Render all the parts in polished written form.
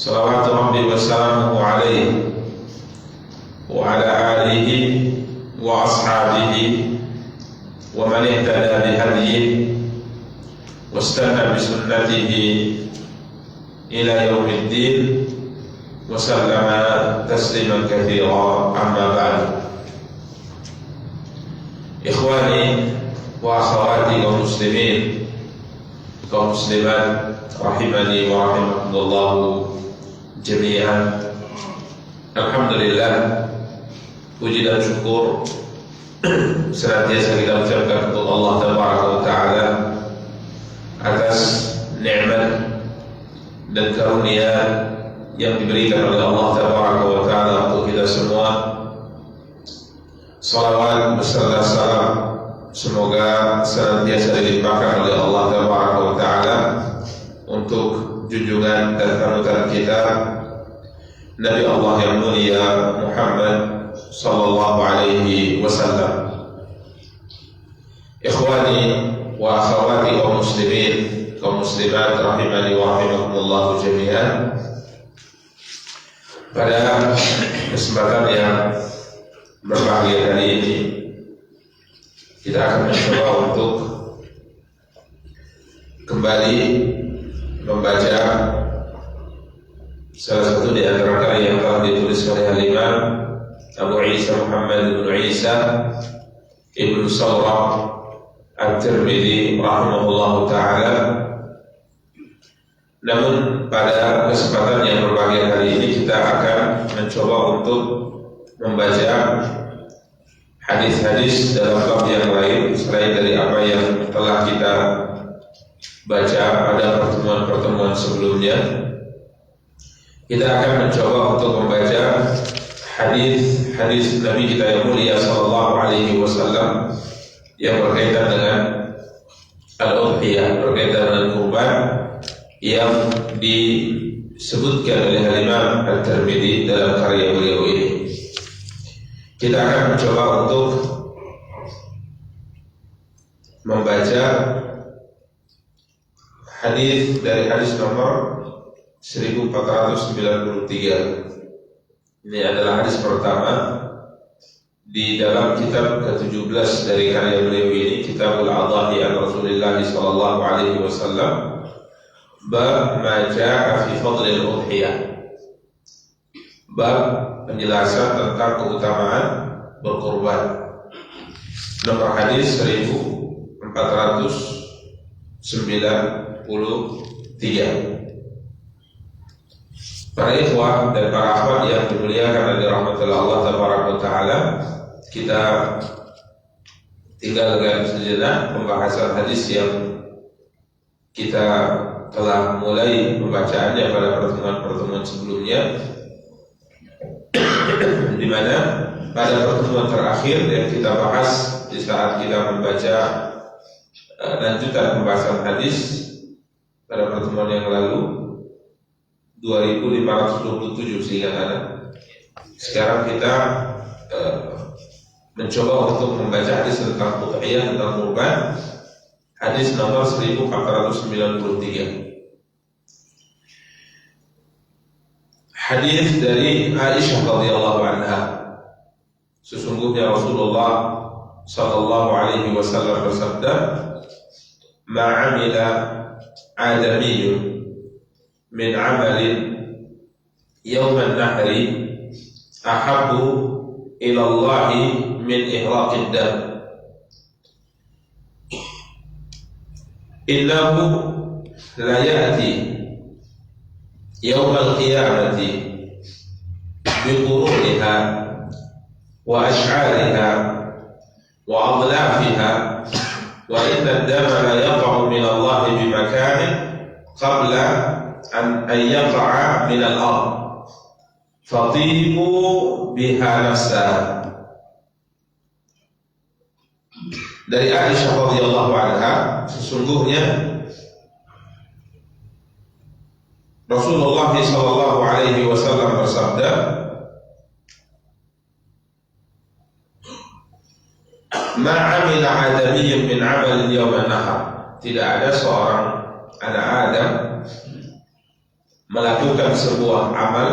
salawatu rabbi wa salamuhu alaihi wa ala alihi wa ashabihi wa man ihtada bihadihi wa istana bisunnatihi ila yaumiddin wa sallama tasliman katsira, amma ba'du. Ikhwani wa akhwati kaum muslimin, kaum muslimat rahimani wa rahimakumullah jami'an. Alhamdulillah, puji dan syukur senantiasa kita ucapkan untuk Allah Tabaraka wa Ta'ala atas nikmat dan karunia yang diberikan oleh Allah Tabaraka wa Ta'ala untuk kita semua. Salawat beserta salam semoga senantiasa dilimpahkan oleh Allah Tabaraka wa Ta'ala untuk junjungan dan panutan kita Nabi Allah yang mulia Muhammad sallallahu alaihi wasallam. Ikhwani wa akhwati kaum muslimin, kaum muslimat rahimani wa rahimakumullah jami'an. Pada kesempatan yang berbahagia kali ini kita akan mencoba untuk kembali membaca salah satu di antara karya yang telah ditulis oleh Al-Imam Abu Isa Muhammad bin Isa Ibn Sawrah At-Tirmidzi rahimahullahu ta'ala. Namun pada kesempatan yang berbahagia kali ini kita akan mencoba untuk membaca hadis-hadis dalam bab yang lain selain dari apa yang telah kita baca pada pertemuan-pertemuan sebelumnya. Kita akan mencoba untuk membaca hadis-hadis Nabi kita yang mulia sallallahu alaihi wasallam yang berkaitan dengan al-udhiyah, berkaitan dengan kurban yang disebutkan oleh Imam At-Tirmidzi dalam karya beliau ini. Kita akan mencoba untuk membaca hadis dari hadis nomor 1493. Ini adalah hadis pertama di dalam kitab ke-17 dari karya beliau ini, Kitabul Adhahi an Rasulillah sallallahu alaihi wasallam, bab ma jaa fi fadlil udhiyah, bab penjelasan tentang keutamaan berkurban. Nomor hadis 1493. Para ikhwah dan para akhwat yang dimuliakan oleh rahmatullah Allah Tabaraka wa Ta'ala, kita tinggalkan sejenak pembahasan hadis yang kita telah mulai membacaannya pada pertemuan-pertemuan sebelumnya, di mana pada pertemuan terakhir yang kita bahas di saat kita membaca lanjutan pembahasan hadis pada pertemuan yang lalu 2527 seingat Anda. Sekarang kita mencoba untuk membaca hadis tentang udhiyah, tentang kurban, hadis nomor 1493. Hadis dari Aisyah radhiyallahu anha. Sesungguhnya Rasulullah sallallahu alaihi wasallam bersabda, "Ma'amila adamiyyun min amalin yawman nahri ahabbu ila Allahi min ihraqid dam, innahu la ya'ti yawmal qiyamati biquruniha wa ash'ariha wa adlafiha wa inna ad-dama la yaqa'u min Allahi bimakanin qabla an yaqa'a min al-ard fatibu biha nafsa." Dari Aisyah radhiyallahu anha, sesungguhnya Rasulullah sallallahu alaihi wasallam bersabda, "Ma'amila adamiyyun min 'amalin yawman nahar." Tidak ada seorang anak Adam melakukan sebuah amal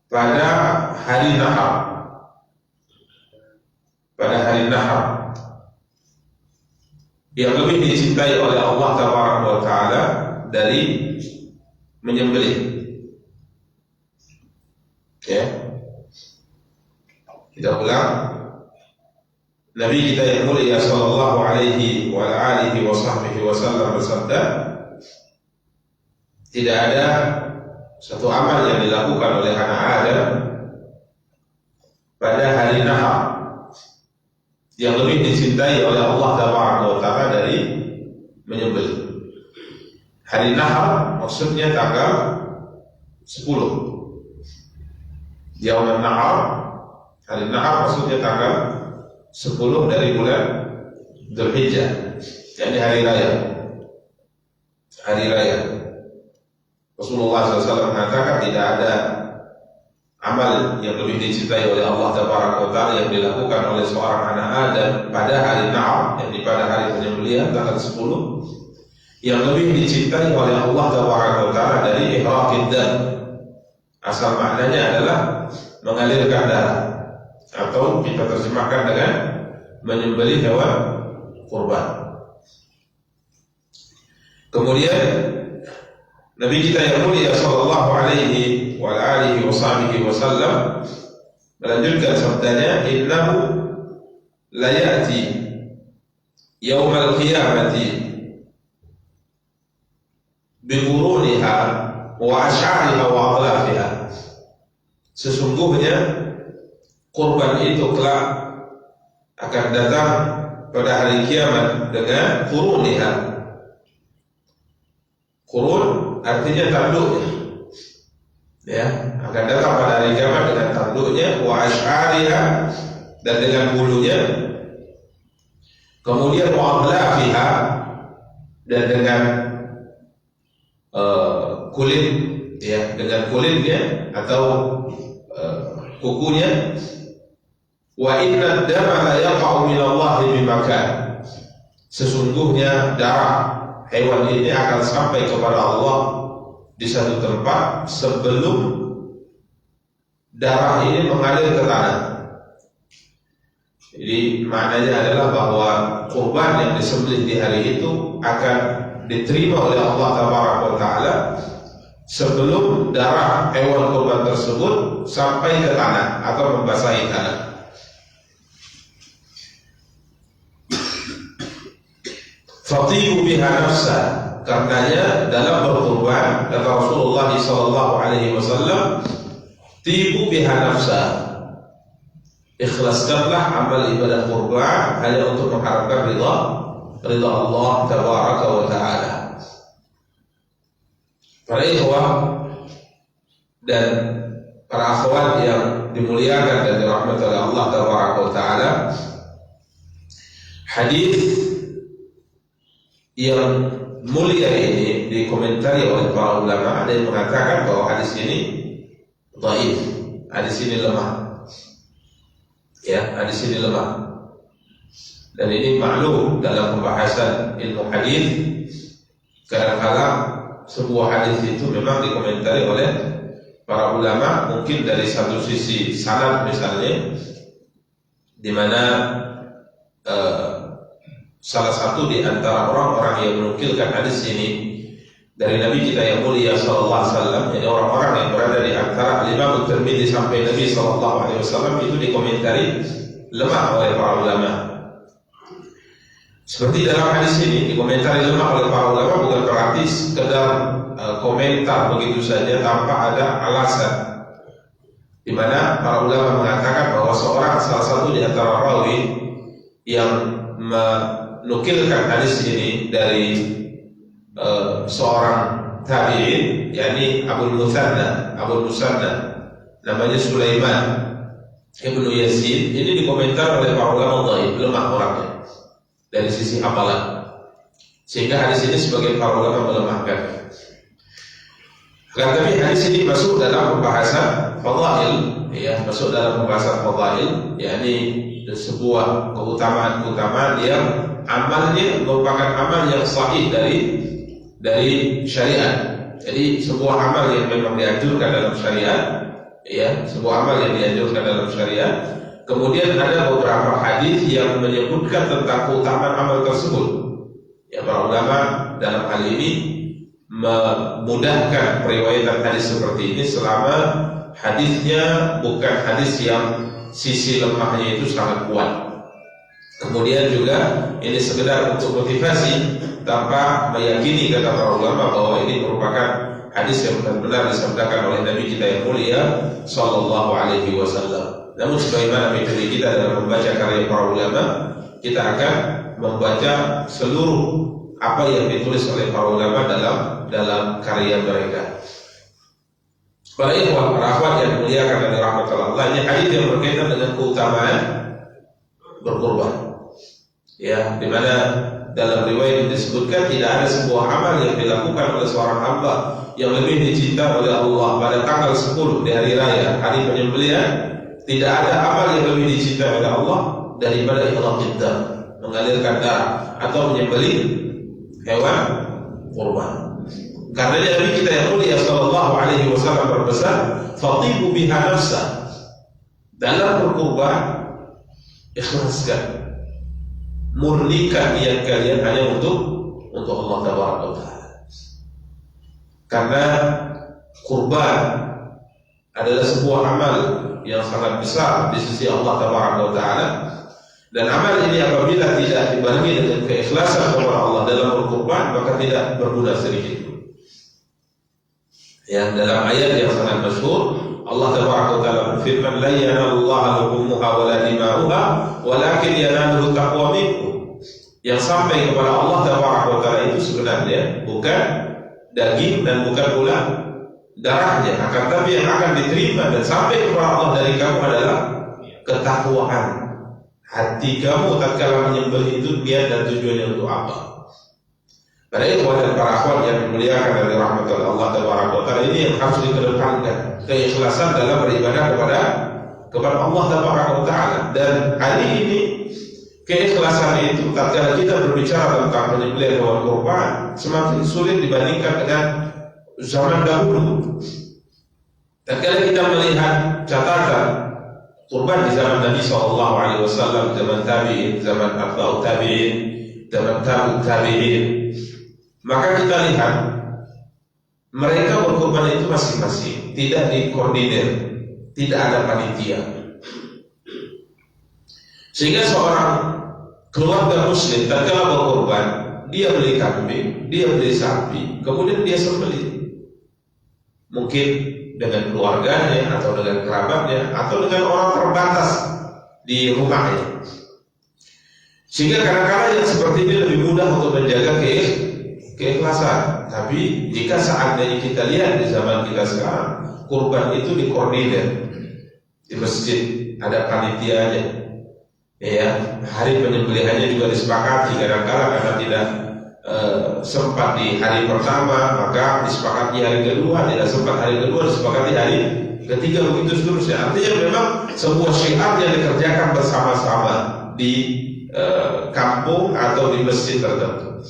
pada hari nahar, yang lebih dicintai oleh Allah Taala dari menyembelih. Ya, kita ulang. Nabi kita yang mulia sallallahu alaihi wa alihi wasallam bersabda, tidak ada satu amal yang dilakukan oleh anak Adam pada hari nahar yang lebih dicintai oleh Allah Taala dari menyembelih. Hari nahar maksudnya tanggal 10. Yaum nahar, hari nahar maksudnya tanggal 10 dari bulan Dzulhijjah, yakni hari raya. Rasulullah SAW mengatakan tidak ada amal yang lebih dicintai oleh Allah Taala yang dilakukan oleh seorang anak Adam pada hari nahar, yakni pada hari penyembelihan tanggal 10, yang lebih dicintai oleh Allah Taala dari ihraqid dam. Asal maknanya adalah mengalirkan darah, atau kita terjemahkan dengan menyembelih hewan kurban. Kemudian Nabi kita yang mulia sallallahu alaihi wa alihi wasallam melanjutkan sabdanya, innahu la ya'ti yaumal qiyamati bi quruniha wa ash'ariha wa aghlafiha. Sesungguhnya kurban itu kelak akan datang pada hari kiamat dengan quruniha. Qurun artinya tanduknya, ya, akan datang pada hari kiamat dengan tanduknya, wa ash'ariha, dan dengan bulunya, kemudian wa aghlafiha, dan dengan kulit, ya, dengan kulitnya atau kukunya. Wa inna ad-dama la yaqa'u min Allah bi makan. Sesungguhnya darah hewan ini akan sampai kepada Allah di satu tempat sebelum darah ini mengalir ke tanah. Jadi maknanya adalah bahwa kurban yang disembelih di hari itu akan diterima oleh Allah Taala sebelum darah hewan kurban tersebut sampai ke tanah atau membasahi tanah. Fatibu biha nafsa, karenanya dalam berkurban, kata Rasulullah SAW, tibu biha nafsa, ikhlaskanlah amal ibadah kurban hanya untuk mengharapkan ridha Allah Tabaraka wa Ta'ala. Para ikhwah dan para akhwat yang dimuliakan dan dirahmati oleh Allah Tabaraka wa Ta'ala, hadis yang mulia ini dikomentari oleh para ulama. Ada yang mengatakan bahwa hadis ini dhaif, hadis ini lemah, ya, hadis ini lemah. Dan ini maklum dalam pembahasan ilmu hadis, kadang-kadang sebuah hadis itu memang dikomentari oleh para ulama, mungkin dari satu sisi sanad misalnya, di mana salah satu di antara orang-orang yang menukilkan hadis ini dari Nabi kita yang mulia sallallahu alaihi wasallam, jadi orang-orang yang berada di antara Imam Tirmidzi sampai Nabi sallallahu alaihi wasallam, itu dikomentari lemah oleh para ulama. Seperti dalam hadis ini dikomentari lemah oleh para ulama bukan berarti sekedar komentar begitu saja tanpa ada alasan, di mana para ulama mengatakan bahwa salah satu di antara rawi yang menukilkan hadis ini dari seorang tabi'in, yakni Abu Musanna, namanya Sulaiman Ibnu Yazid. Ini dikomentar oleh para ulama dhaif, lemah orangnya dari sisi hafalan, sehingga hadis ini sebagian para ulama melemahkan. Tapi hadis ini masuk dalam pembahasan fadail, ya, masuk dalam pembahasan fadail, yakni sebuah keutamaan yang amalnya merupakan amal yang sahih dari syariat, Jadi sebuah amal yang memang dianjurkan dalam syariat, ya, sebuah amal yang dianjurkan dalam syariat. Kemudian ada beberapa hadis yang menyebutkan tentang keutamaan amal tersebut. Ya, para ulama dalam hal ini memudahkan periwayatan hadis seperti ini selama hadisnya bukan hadis yang sisi lemahnya itu sangat kuat. Kemudian juga ini sekedar untuk motivasi tanpa meyakini, kata para ulama, bahwa ini merupakan hadis yang benar-benar disabdakan oleh Nabi kita yang mulia sallallahu alaihi wasallam. Namun sebagaimana metode kita dalam membaca karya para ulama, kita akan membaca seluruh apa yang ditulis oleh para ulama dalam karya mereka. Para ikhwan, para akhwat yang dimuliakan oleh rahmatullah Allah, ini hadis yang berkaitan dengan keutamaan berkurban. Ya, di mana dalam riwayat disebutkan tidak ada sebuah amal yang dilakukan oleh seorang hamba yang lebih dicinta oleh Allah pada tanggal 10 di hari raya, hari penyembelihan. Tidak ada amal yang lebih dicinta oleh Allah daripada ikhlas kita, mengalirkan darah atau menyembelih hewan kurban. Karena Nabi kita yang mulia sallallahu alaihi wasallam berpesan, "Fatibu biha nafsa." Dalam berkurban, ikhlaskan, murnikan niat kalian hanya untuk Allah Taala. Karena kurban adalah sebuah amal yang sangat besar di sisi Allah Taala, dan amal ini apabila tidak dibarengi dengan keikhlasan kepada Allah dalam berkurban, maka tidak berguna sedikit. Yang dalam ayat yang sangat masyhur, Allah Taala berfirman, "La yanalullaha luhumuha wa la dima'uha, walakin yanaluhu taqwa minkum." Yang sampai kepada Allah Taala itu sebenarnya bukan daging dan bukan pula darahnya, akan tapi yang akan diterima dan sampai kepada Allah dari kamu adalah ketakwaan hati kamu tatkala menyembelih itu, niat dan tujuannya untuk apa. Para ikhwan dan para akhwat yang dimuliakan oleh rahmatullah Allah Taala, ini yang harus dikedepankan, keikhlasan dalam beribadah kepada Allah Taala. Dan hari ini keikhlasan itu tatkala kita berbicara tentang penyembelihan hewan kurban semakin sulit dibandingkan dengan zaman dahulu. Tatkala kita melihat catatan kurban di zaman Nabi sallallahu alaihi wasallam, zaman tabi'in, zaman atba'ut tabi'in, zaman tabi'ut tabi'in, maka kita lihat mereka berkurban itu masing-masing, tidak dikoordinir, tidak ada panitia. Sehingga seorang keluarga muslim tatkala berkurban, dia beli kambing, dia beli sapi, kemudian dia sembelih. Mungkin dengan keluarganya atau dengan kerabatnya atau dengan orang terbatas di rumahnya. Sehingga kadang-kadang yang seperti ini lebih mudah untuk menjaga keikhlasan. Tapi jika seandainya kita lihat di zaman kita sekarang, kurban itu dikoordinir di masjid, ada panitianya. Ya, hari penyembelihannya juga disepakati. Kadang-kadang karena tidak sempat di hari pertama, maka disepakati hari kedua, tidak sempat hari kedua, disepakati hari ketiga, begitu seterusnya. Artinya memang sebuah syiar yang dikerjakan bersama-sama di kampung atau di masjid tertentu.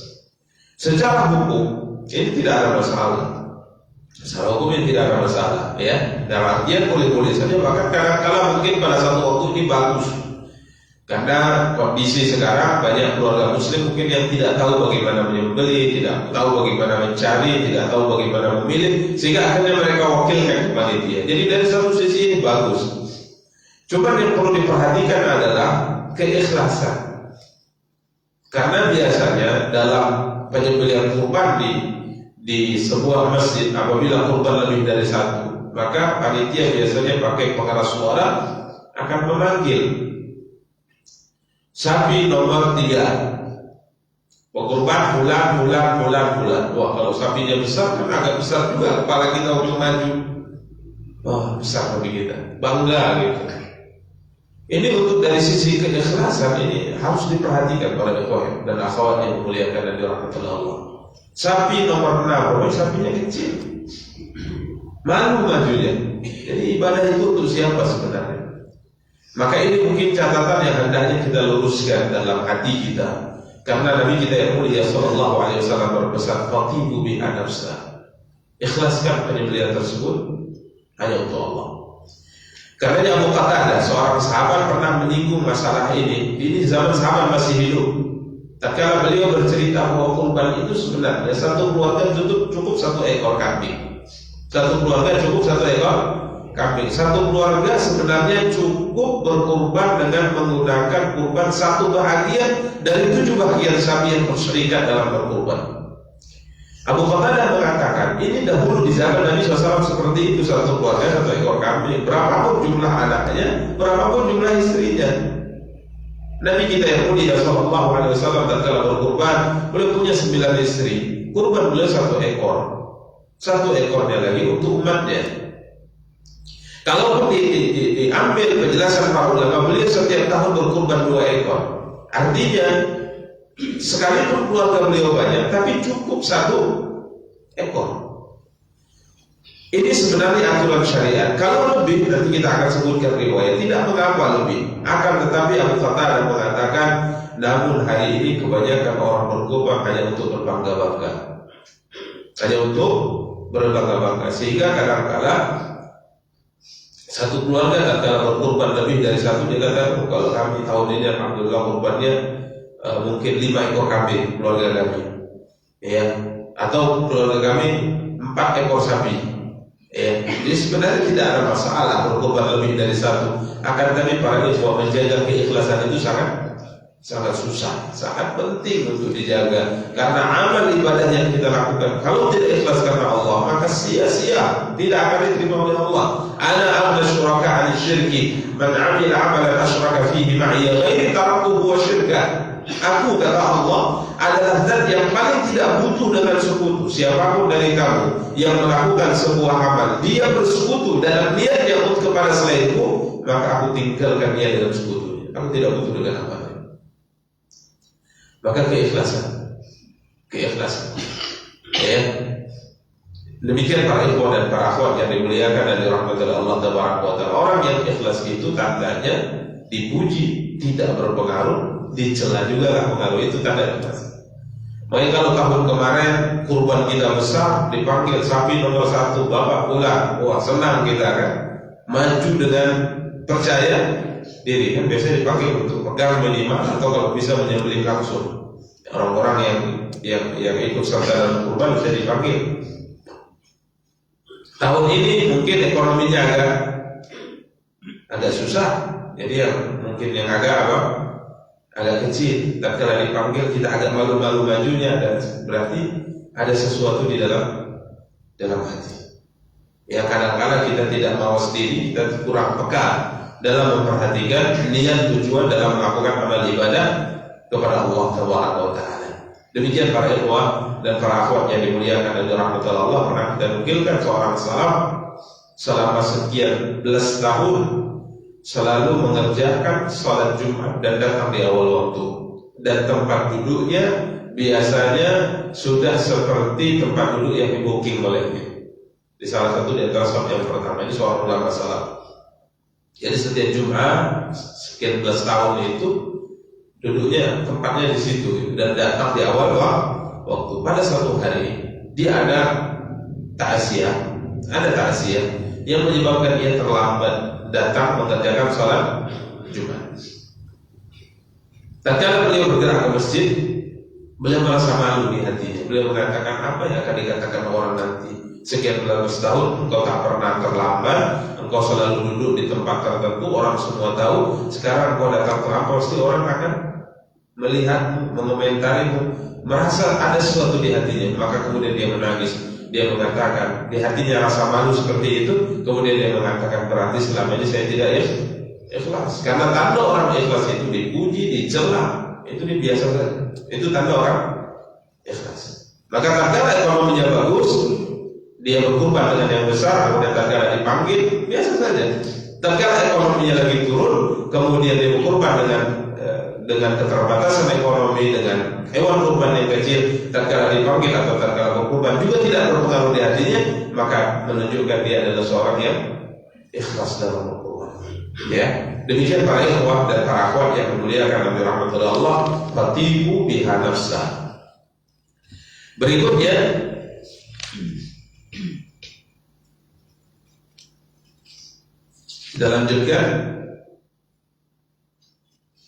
Secara hukum ini tidak ada masalah. Secara hukum ini tidak ada masalah, ya. Dalam artian boleh-boleh saja. Bahkan kadang-kadang mungkin pada satu waktu ini bagus. Karena kondisi sekarang banyak keluarga muslim mungkin yang tidak tahu bagaimana menyembelih, tidak tahu bagaimana mencari, tidak tahu bagaimana memilih, sehingga akhirnya mereka wakilkan ke panitia. Jadi dari satu sisi ini bagus. Cuma yang perlu diperhatikan adalah keikhlasan. Karena biasanya dalam penyembelihan kurban di sebuah masjid, apabila kurban lebih dari satu, maka panitia biasanya pakai pengeras suara akan memanggil sapi nomor 3, pengurban bulan. Wah, kalau sapinya besar kan agak besar juga kepala kita untuk maju. Wah, besar bagi kita, bangga gitu. Ini untuk dari sisi keikhlasan ini harus diperhatikan oleh ikhwan dan akhwat yang dimuliakan dan dirahmati Allah. Sapi nomor 6, sapinya kecil, malu majunya. Jadi ibadah itu untuk siapa sebenarnya? Maka ini mungkin catatan yang hendaknya kita luruskan dalam hati kita. Karena Nabi kita yang mulia sallallahu alaihi wasallam berpesan, "Fatibu bi nafsa." Ikhlaskan penyembelihan tersebut hanya untuk Allah. Karena Abu Qatadah, seorang sahabat, pernah menyinggung masalah ini. Ini zaman sahabat masih hidup. Tatkala beliau bercerita bahwa kurban itu sebenarnya satu keluarga cukup satu ekor kambing. Satu keluarga cukup satu ekor kambing. Satu keluarga sebenarnya cukup berkurban dengan menggunakan kurban satu bahagian dari 7 bahagian sapi yang berserikat dalam berkurban. Abu Qatadah mengatakan, ini dahulu di zaman Nabi SAW seperti itu, satu keluarga satu ekor kambing, berapapun jumlah anaknya, berapapun jumlah istrinya. Nabi kita yang mulia Sallallahu Alaihi Wasallam tatkala berkurban, beliau punya 9 istri, kurban beliau 1 ekor, 1 ekornya lagi untuk umatnya. Kalau diambil penjelasan para ulama, beliau setiap tahun berkurban 2 ekor. Artinya sekalipun keluarga beliau banyak, tapi cukup 1 ekor. Ini sebenarnya aturan syariat. Kalau lebih, nanti kita akan sebutkan riwayat, tidak mengapa lebih. Akan tetapi Abu Qatadah mengatakan, namun hari ini kebanyakan orang berkurban hanya untuk berbangga-bangga, hanya untuk berbangga-bangga, sehingga kadang-kala satu keluarga tatkala berkurban lebih dari 1, dia kata, kalau kami tahun ini alhamdulillah kurbannya mungkin 5 ekor kambing keluarga kami, ya, atau keluarga kami 4 ekor sapi, ya. Jadi sebenarnya tidak ada masalah berkorban lebih dari 1. Akan tetapi para ikhwah, menjaga keikhlasan itu sangat susah, sangat penting untuk dijaga. Karena amal ibadah yang kita lakukan kalau tidak ikhlas karena Allah, maka sia-sia, tidak akan diterima oleh Allah. Ana aghna syuraka 'an syirki, man 'amila 'amalan asyraka fihi ma'i ghairi taraktuhu wa syirka. Aku, kata Allah, adalah zat yang paling tidak butuh dengan sekutu. Siapapun dari kamu yang melakukan sebuah amal, dia bersekutu dalam niatnya untuk kepada selainku, maka aku tinggalkan dia dengan sekutunya. Aku tidak butuh dengan amalnya. Maka keikhlasan, ya. Demikian para ikhwan dan para akhwat yang dimuliakan dan dirahmati oleh Allah Tabaraka wa Ta'ala. Orang yang ikhlas itu tandanya dipuji tidak berpengaruh, dicela juga lah pengaruh, itu tanda ikhlas. Makanya kalau tahun kemarin kurban kita besar, dipanggil sapi nomor 1, Bapak pulang, wah senang kita kan, maju dengan percaya diri kan, biasanya dipanggil untuk pegang minimal atau kalau bisa menyembelih langsung. Orang-orang yang ikut serta dalam kurban bisa dipanggil. Tahun ini mungkin ekonominya agak susah, jadi yang mungkin yang agak kecil, tatkala dipanggil kita agak malu-malu majunya, dan berarti ada sesuatu di dalam hati. Yang kadang-kadang kita tidak mau sendiri, kita kurang peka dalam memperhatikan niat tujuan dalam melakukan amal ibadah kepada Allah Tabaraka wa Ta'ala. Demikian para ikhwah dan para akhwat yang dimuliakan dan dirahmati Allah, pernah kita nukilkan seorang salaf selama sekian belas tahun selalu mengerjakan salat Jumat dan datang di awal waktu, dan tempat duduknya biasanya sudah seperti tempat duduk yang di-booking olehnya di salah satu di antara salaf yang pertama. Ini seorang ulama salaf. Jadi setiap Jumat sekian belas tahun itu duduknya tempatnya di situ dan datang di awal waktu. Pada suatu hari dia ada takziah yang menyebabkan dia terlambat datang mengerjakan salat Jumat. Tatkala beliau bergerak ke masjid, beliau merasa malu di hatinya. Beliau mengatakan, apa yang akan dikatakan orang nanti? Sekian belas tahun engkau tak pernah terlambat, engkau selalu duduk di tempat tertentu, orang semua tahu. Sekarang engkau datang terlambat, pasti orang akan melihatmu, mengomentarimu, merasa ada sesuatu di hatinya. Maka kemudian dia menangis. Dia mengatakan, di hatinya rasa malu seperti itu. Kemudian dia mengatakan, berarti selama ini saya tidak ikhlas. Karena tanda orang ikhlas itu dipuji, dicela, itu biasa saja. Itu tanda orang ikhlas. Maka tatkala ekonominya bagus, dia berkurban dengan yang besar, kemudian tatkala dipanggil, biasa saja. Tatkala ekonominya lagi turun, kemudian dia berkurban dengan keterbatasan ekonomi, dengan hewan kurban yang kecil, tatkala dipanggil atau tatkala berkurban juga tidak berpengaruh di hatinya, maka menunjukkan dia adalah seorang yang ikhlas dalam berkurban. Ya, demikian para ikhwah dan para akhwat yang dimuliakan dan dirahmati Allah, fatibu biha nafsa. Berikutnya Kita lanjutkan.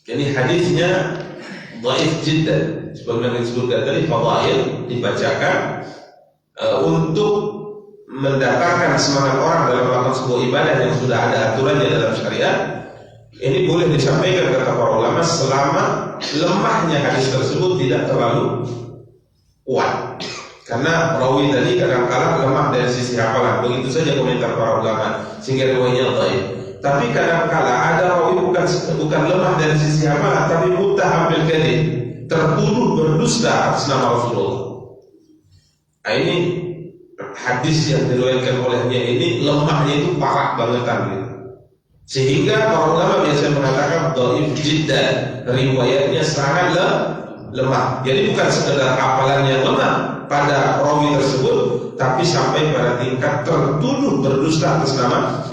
Ini hadisnya dhaif jiddan. Sebagaimana disebutkan tadi, fadail dibacakan untuk mendatangkan semangat orang dalam melakukan sebuah ibadah yang sudah ada aturannya dalam syariat. Ini boleh disampaikan kata para ulama selama lemahnya hadis tersebut tidak terlalu kuat. Karena rawi tadi kadang-kadang lemah dari sisi hafalan. Begitu saja komentar para ulama sehingga riwayatnya dhaif. Tapi kadang-kadang ada rawi bukan lemah dari sisi hafalan, tapi muttaham bil kadzib, tertuduh berdusta atas nama Rasulullah. Nah, ini hadis yang diriwayatkan olehnya ini lemahnya itu parah bangetan gitu. Sehingga para ulama biasanya mengatakan dhaif jiddan, riwayatnya sangat lemah. Jadi bukan sekedar hafalan yang lemah pada rawi tersebut, tapi sampai pada tingkat tertuduh berdusta atas nama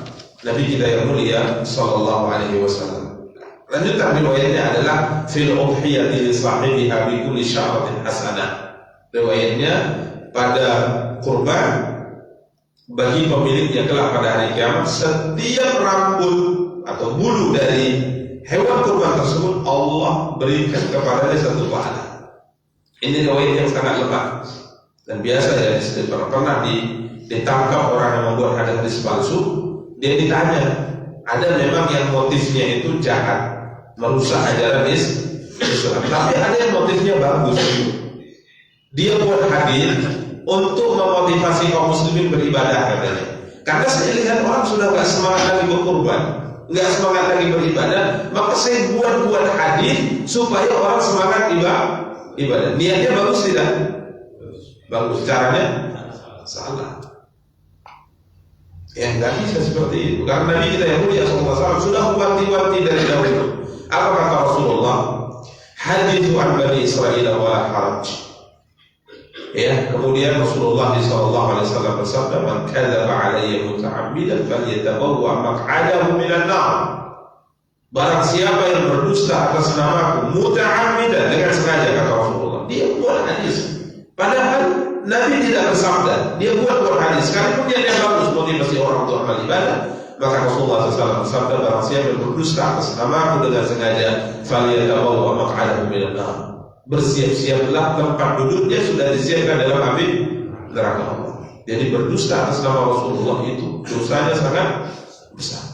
Nabi kita yang mulia sallallahu alaihi wasallam. Lanjutan riwayatnya adalah fil udhiyati li sahibiha bi kulli sya'ratin hasanah. Riwayatnya pada kurban bagi pemiliknya kelak pada hari kiamat, setiap rambut atau bulu dari hewan kurban tersebut Allah berikan kepadanya satu pahala. Ini riwayat yang sangat lemah dan biasa ya, pernah ditangkap orang yang membuat hadis palsu. Dia ditanya, ada memang yang motifnya itu jahat, merusak ajaran Islam, tapi ada yang motifnya bagus. Dia buat hadis untuk memotivasi kaum muslimin beribadah katanya. Karena saya lihat orang sudah gak semangat lagi berkurban, gak semangat lagi beribadah, maka saya buat hadis supaya orang semangat ibadah. Niatnya bagus tidak? Bagus. Caranya salah. Ya nggak bisa seperti itu. Karena Nabi kita yang mulia SAW sudah wanti-wanti dari dahulu. Apa kata Rasulullah? Hadithu an Bani Israil wa haraj. Ya, kemudian Rasulullah SAW bersabda, "Man kadzaba 'alayya muta'ammidan falyatabawwa maq'adahu minan nar." Barang siapa yang berdusta atas namaku muta'ammidan, dengan sengaja, kata Rasulullah, dia buat hadis. Padahal Nabi tidak bersabda, dia buat hadis. Sekalipun dia bagus motivasi orang untuk amal ibadah, maka Rasulullah SAW bersabda, barang siapa yang berdusta atas namaku dengan sengaja, falyatabawwa maq'adahu minan nar. Bersiap-siaplah, tempat duduknya sudah disiapkan dalam api neraka Allah. Jadi berdusta atas nama Rasulullah itu dosanya sangat besar.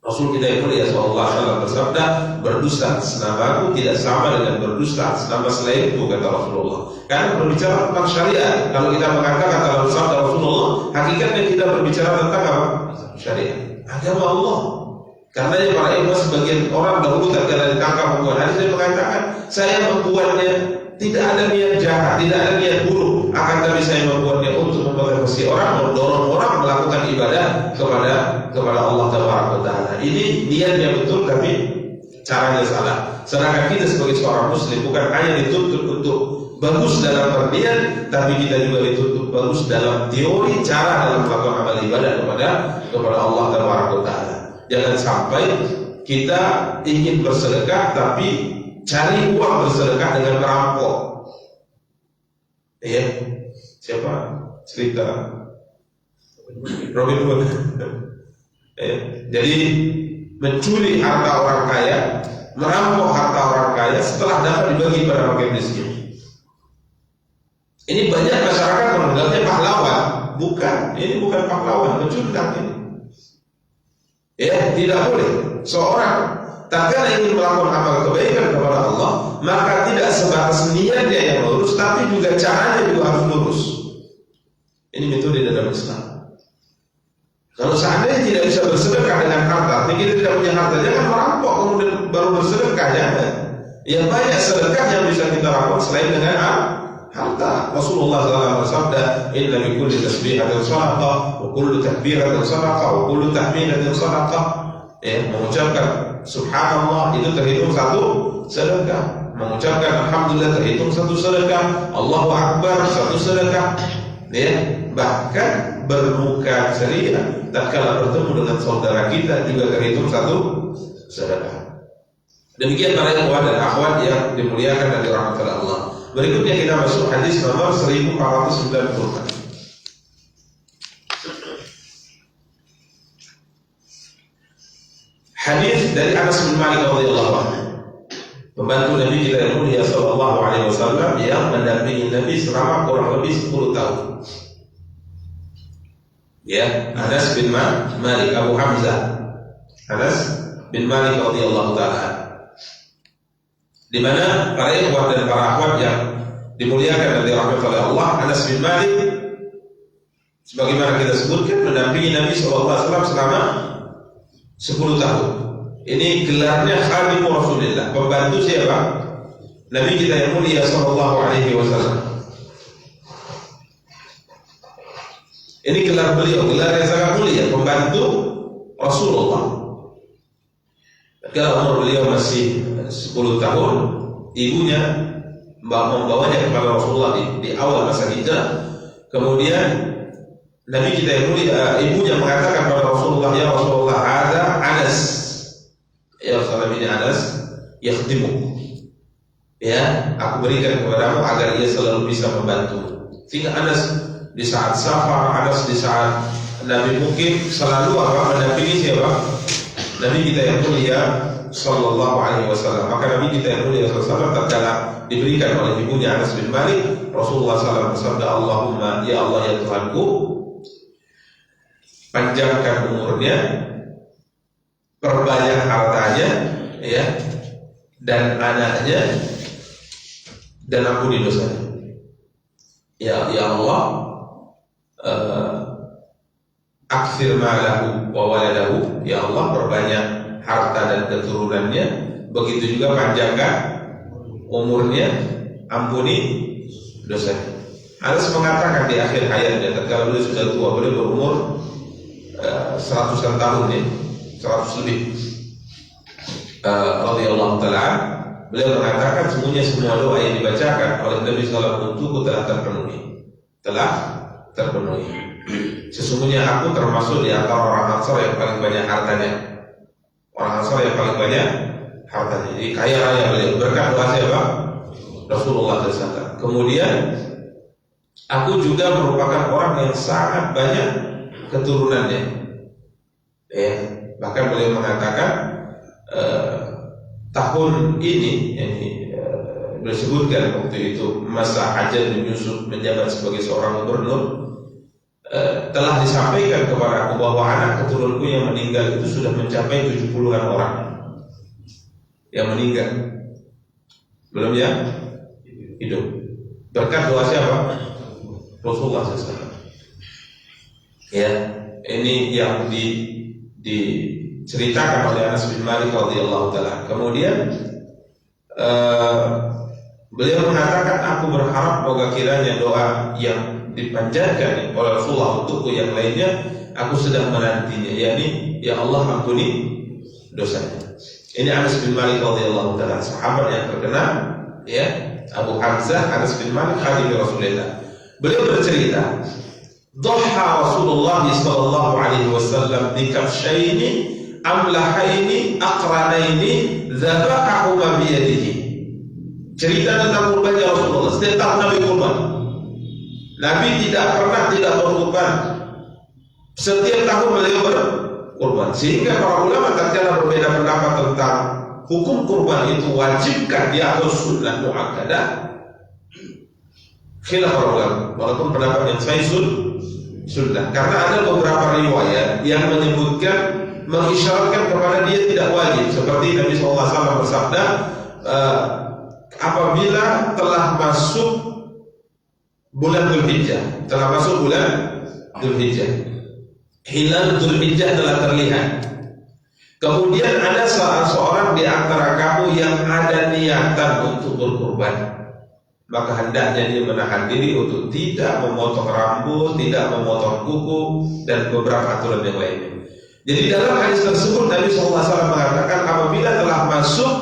Rasul kita yang mulia sallallahu alaihi wasallam bersabda, berdusta atas namaku tidak sama dengan berdusta atas nama selainku, kata Rasulullah. Karena berbicara tentang syariat, kalau kita mengatakan dalam sabda Rasulullah, hakikatnya kita berbicara tentang apa? Syariat, agama Allah. Karena para ilmu sebagian orang dahulu tatkala ditangkap membuat hadis, dia mengatakan, saya membuatnya tidak ada niat jahat, tidak ada niat buruk, akan tapi saya membuatnya untuk memotivasi orang, mendorong orang melakukan ibadah kepada Allah Taala. Ini niatnya betul, tapi caranya salah. Sedangkan kita sebagai seorang muslim bukan hanya dituntut untuk bagus dalam berniat, tapi kita juga dituntut bagus dalam teori cara dalam melakukan amal ibadah kepada Allah Taala. Jangan sampai kita ingin bersedekah tapi cari uang bersedekah dengan merampok. Iya, siapa cerita Robin Hood? Jadi mencuri harta orang kaya, merampok harta orang kaya, setelah dapat dibagi pada orang miskin. Ini banyak masyarakat menganggapnya pahlawan. Bukan, ini bukan pahlawan, pecundang ini. Ya, tidak boleh. Seorang tatkala ingin melakukan amal kebaikan kepada Allah, maka tidak sebatas niatnya yang lurus, tapi juga caranya juga harus lurus. Ini metode dalam Islam. Kalau seandainya tidak bisa bersedekah dengan harta, kita tidak punya harta, jangan merampok kemudian baru bersedekah, jangan. Yang banyak sedekah yang bisa kita lakukan selain dengan harta. Rasulullah SAW bersabda, "Inna min kulli tasbihatin shadaqah, wa kullu takbiratin shadaqah, wa kullu tahmidatin shadaqah." Ya, mengucapkan subhanallah itu terhitung satu sedekah. Mengucapkan alhamdulillah terhitung satu sedekah. Allahu akbar satu sedekah. Ya, bahkan bermuka ceria tatkala bertemu dengan saudara kita juga terhitung satu sedekah. Demikian para ikhwan dan akhwat yang dimuliakan dan dirahmati Allah. Berikutnya kita masuk hadis nomor 1490. Hadis dari Anas bin Malik radhiyallahu anhu, pembantu Nabi kita yang mulia sallallahu alaihi wasallam yang mendampingi Nabi selama kurang lebih 10 tahun. Ya, Anas bin Malik Abu Hamzah. Anas bin Malik radhiyallahu taala. Di mana para ikhwah dan para akhwat yang dimuliakan dan dirahmati oleh Allah, Anas bin Malik sebagaimana kita sebutkan mendampingi Nabi sallallahu alaihi wasallam selama 10 tahun. Ini gelarnya Khadim Rasulullah, pembantu siapa? Nabi kita yang mulia sallallahu alaihi wasallam. Ini gelar beliau, gelar yang sangat mulia, pembantu Rasulullah. Ketika umur beliau masih 10 tahun, ibunya membawanya kepada Rasulullah di awal masa hijrah. Kemudian Nabi kita yang mulia, ibunya mengatakan kepada Rasulullah, ya Rasulullah, ada Anas, ya Rasulullah, ini Anas yakhdimu, ya aku berikan kepadamu agar ia selalu bisa membantu. Sehingga Anas di saat safar, Anas di saat Nabi mungkin selalu mendampingi siapa? Nabi kita yang mulia sallallahu alaihi wasallam. Maka Nabi kita yang mulia sallallahu alaihi wasallam tatkala diberikan oleh ibunya Anas bin Malik, Rasulullah SAW bersabda, Allahumma, ya Allah ya Tuhanku, panjangkan umurnya, perbanyak hartanya, ya, dan anaknya, dan ampuni dosanya. Ya Allah, akthir malahu wa waladahu, ya Allah perbanyak harta dan keturunannya, begitu juga panjangkan umurnya, ampuni dosanya. Anas mengatakan di akhir hayatnya, tatkala beliau sudah tua, beliau berumur 100-an tahun ya, 100 lebih, radhiyallahu taala, beliau mengatakan sesungguhnya semua doa yang dibacakan oleh Nabi sallallahu alaihi wasallam untukku telah terpenuhi. Sesungguhnya aku termasuk di antara orang Ansar yang paling banyak hartanya. Orang Ansar yang paling banyak hartanya. Jadi kaya raya beliau berkat doa siapa? Rasulullah SAW. Kemudian aku juga merupakan orang yang sangat banyak keturunannya. Ya, bahkan beliau mengatakan tahun ini disebutkan waktu itu masa Hajjaj bin Yusuf menjabat sebagai seorang gubernur, telah disampaikan kepada aku bahwa anak keturunanku yang meninggal itu sudah mencapai 70-an orang yang meninggal, belum ya hidup. Berkat doa siapa? Rasulullah SAW. Ya, ini yang diceritakan oleh Anas bin Malik radhiyallahu taala. Kemudian beliau mengatakan, aku berharap moga kiranya doa yang dipanjatkan oleh Rasulullah untukku yang lainnya, aku sedang menantinya, yakni ya Allah ampuni dosanya. Ini Anas bin Malik radhiyallahu taala, sahabat yang terkenal, ya, Abu Hamzah Anas bin Malik khadim Rasulullah. Beliau bercerita, dhaha Rasulullah sallallahu alaihi wasallam bi kafshaini amlahaini aqranaini dzabahahuma bi yadihi. Cerita tentang kurbannya Rasulullah. Setiap tahun Nabi kurban. Nabi tidak pernah tidak berkurban. Setiap tahun beliau berkurban. Sehingga para ulama tatkala berbeda pendapat tentang hukum kurban itu wajibkah dia atau sunnah muakkadah, khilaf para ulama. Walaupun pendapat yang sahih sunnah. Karena ada beberapa riwayat yang menyebutkan, mengisyaratkan kepada dia tidak wajib. Seperti Nabi SAW bersabda, apabila telah masuk bulan Dzulhijjah, hilal Dzulhijjah telah terlihat. Kemudian ada seorang di antara kamu yang ada niatan untuk berkurban, maka hendaknya dia menahan diri untuk tidak memotong rambut, tidak memotong kuku, dan beberapa aturan yang lainnya. Jadi dalam hadis tersebut Nabi SAW mengatakan apabila telah masuk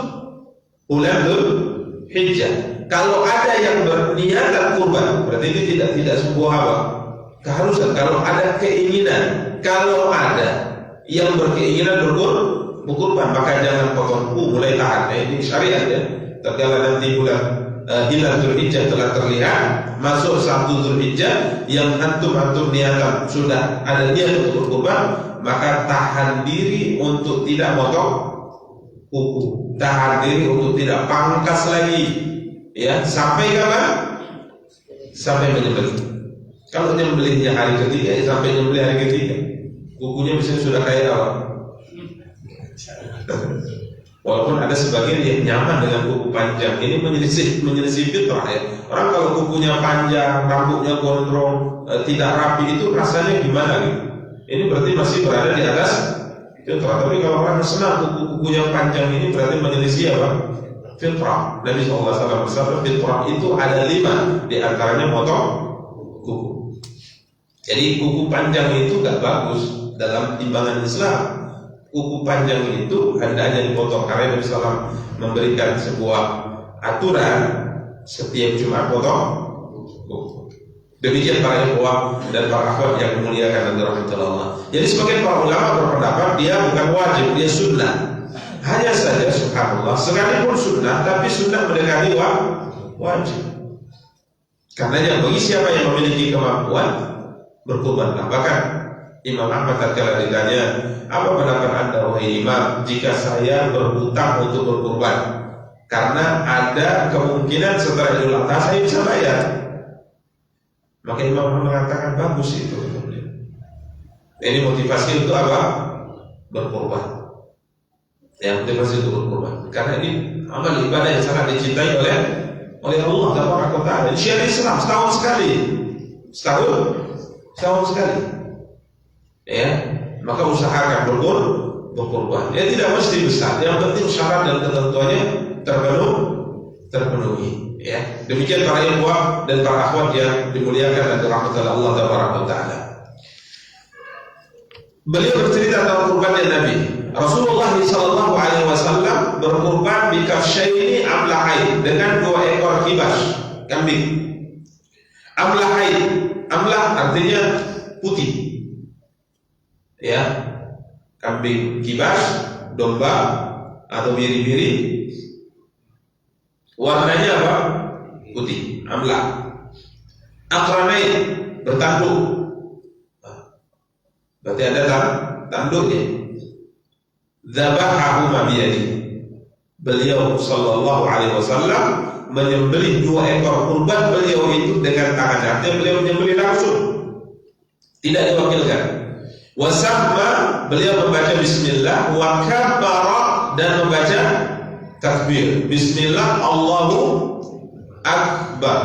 bulan Dzulhijjah, kalau ada yang berniatan kurban, berarti ini tidak sebuah keharusan. Kalau ada keinginan, kalau ada yang berkeinginan berkurban, maka jangan potong kuku, mulai tahan. Ini syariat ya. Tatkala nanti bulan hilal Dzulhijjah telah terlihat, masuk 1 Dzulhijjah yang antum niatan sudah ada niat untuk berkurban, maka tahan diri untuk tidak motong kuku, tahan diri untuk tidak pangkas lagi, ya, sampai kapan? Sampai menyembelih. Kalau menyembelihnya hari ketiga, ya sampai menyembelih hari ketiga. Kukunya misalnya sudah kayak apa? Walaupun ada sebagian yang nyaman dengan kuku panjang, ini menyelisih fitrah ya. Orang kalau kukunya panjang, rambutnya gondrong, tidak rapi, itu rasanya gimana gitu? Ini berarti masih berada di atas fitrah. Tapi kalau orang senang kukunya panjang, ini berarti menyelisih apa? Fitrah. Nabi SAW bersabda, fitrah itu ada 5, di antaranya potong kuku. Jadi kuku panjang itu gak bagus dalam timbangan Islam. Kuku panjang itu hendaknya dipotong karena Nabi SAW memberikan sebuah aturan setiap Jumat potong kuku. Demikian para ikhwah dan para akhwat yang memuliakan dan dirahmati Allah. Jadi sebagian para ulama berpendapat dia bukan wajib, dia sunnah. Hanya saja subhanallah, sekalipun sunnah, tapi sunnah mendekati wajib. Karenanya bagi siapa yang memiliki kemampuan berkurbanlah. Bahkan Imam Ahmad tatkala ditanya, apa pendapat anda wahai imam jika saya berhutang untuk berkurban? Karena ada kemungkinan setelah Idul Adha saya bisa bayar. Maka Imam Ahmad mengatakan bagus itu. Ini motivasi untuk apa? Berkurban. Ya, motivasi untuk berkurban. Karena ini amal ibadah yang sangat dicintai oleh Allah Taala. Syiar Islam setahun sekali. Setahun sekali. Ya, maka usahakan berkurban. Ya tidak mesti besar, yang penting syarat dan ketentuannya terpenuhi. Ya, demikian para ikhwah dan para akhwat yang dimuliakan dan dirahmati Allah Taala. Beliau bercerita tentang kurbannya Nabi. Rasulullah SAW berkurban bi kafsyaini amlahain, dengan 2 ekor kibas kambing. Amlahain, amlah artinya putih. Ya, kambing kibas, domba atau biri-biri, warnanya apa? Putih, amlah. Aqranain, bertanduk. Berarti ada tanduknya. Dzabahahuma biyadi. Beliau sallallahu alaihi wasallam menyembelih 2 ekor kurban beliau itu dengan tangannya. Artinya beliau menyembelih langsung, tidak diwakilkan. Wasamma, beliau membaca bismillah, wa kabbara, dan membaca takbir. Bismillah, Allahu akbar.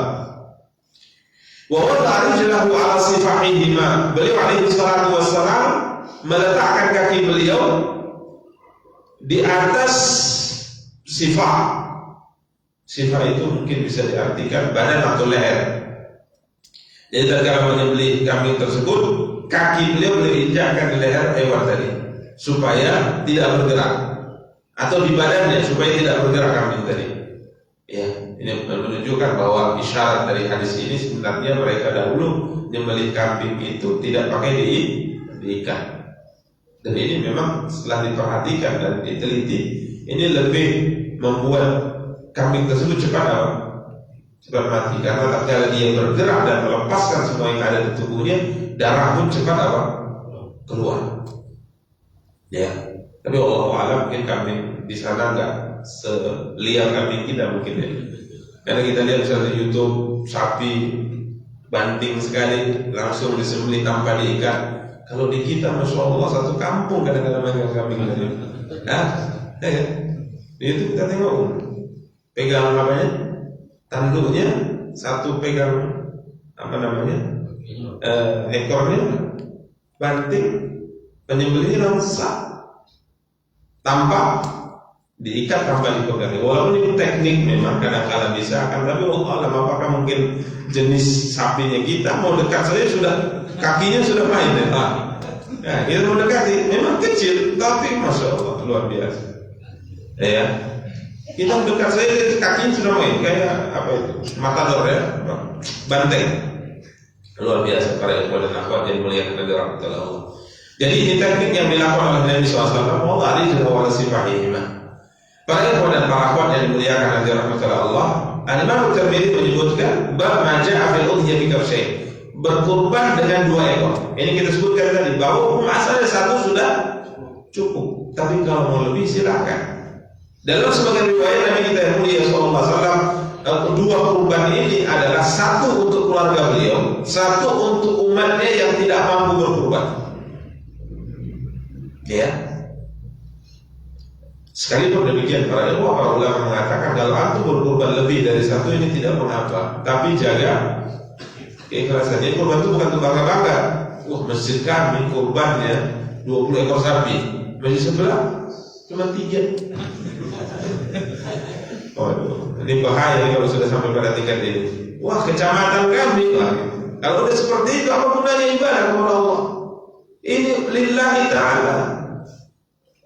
Wa wada'a rijlahu ala sifahihima. Beliau alaihi salatu wassalam meletakkan kaki beliau di atas sifah. Sifah itu mungkin bisa diartikan badan atau leher. Jadi tatkala menyembelih kambing tersebut, kaki beliau injakkan di leher hewan tadi supaya tidak bergerak, atau di badannya supaya tidak bergerak kambing tadi. Ya, ini menunjukkan bahwa isyarat dari hadis ini sebenarnya mereka dahulu menyembelih kambing itu tidak pakai diikat. Dan ini memang setelah diperhatikan dan diteliti, ini lebih membuat kambing tersebut cepat mati, karena tatkala dia bergerak dan melepaskan semua yang ada di tubuhnya, darah pun cepat keluar. Ya, tapi wallahu a'lam, mungkin kambing di sana enggak seliar kambing kita mungkin ya. Karena kita lihat misalnya di YouTube sapi banting sekali langsung disembelih tanpa diikat. Kalau di kita masya Allah satu kampung kadang-kadang megang kambing tadi. Itu kita tengok pegang tanduknya, satu pegang ekornya, banting, penyembelihnya langsung tanpa diikat, tanpa dipegang. Walaupun itu teknik memang kadang-kadang bisa, tapi Allah alam apakah mungkin jenis sapinya kita mau dekat saja sudah kakinya sudah main ya. Nah, kita mau dekati memang kecil tapi masya Allah luar biasa. Ya. Kita mendekat saja kakinya sudah main kayak apa itu? Matador ya, banteng. Luar biasa para ikhwan dan akhwat yang mulia dan dirahmati Allah. Jadi ini teknik yang dilakukan oleh Nabi SAW. Allah alaihi wa sifahihima. Para ikhwan dan para akhwat yang dimuliakan dan dirahmati Allah, Al-Imam Tirmidzi menyebutkan bab ma ja'a fil udhiyah bi kabshain, berkurban dengan 2 ekor. Ini kita sebutkan tadi bahwa hukum asalnya 1 sudah cukup, tapi kalau mau lebih silakan. Dalam sebagian riwayat Nabi kita yang mulia sallallahu alaihi wasallam, 2 kurban ini adalah 1 untuk keluarga beliau, 1 untuk umatnya yang tidak mampu berkurban. Ya. Sekalipun demikian para ulama mengatakan kalau antum berkurban lebih dari 1 ini tidak mengapa, tapi jaga keikhlasan. Jadi kurban itu bukan untuk bangga-bangga. Wah, masjid kami kurbannya 20 ekor sapi, masjid sebelah cuma 3. Oh, ini bahaya kalau sudah sampai pada tingkat ini. Wah, kecamatan kami lah. Kalau udah seperti itu, apa gunanya ibadah kepada Allah? Ini lillahi ta'ala.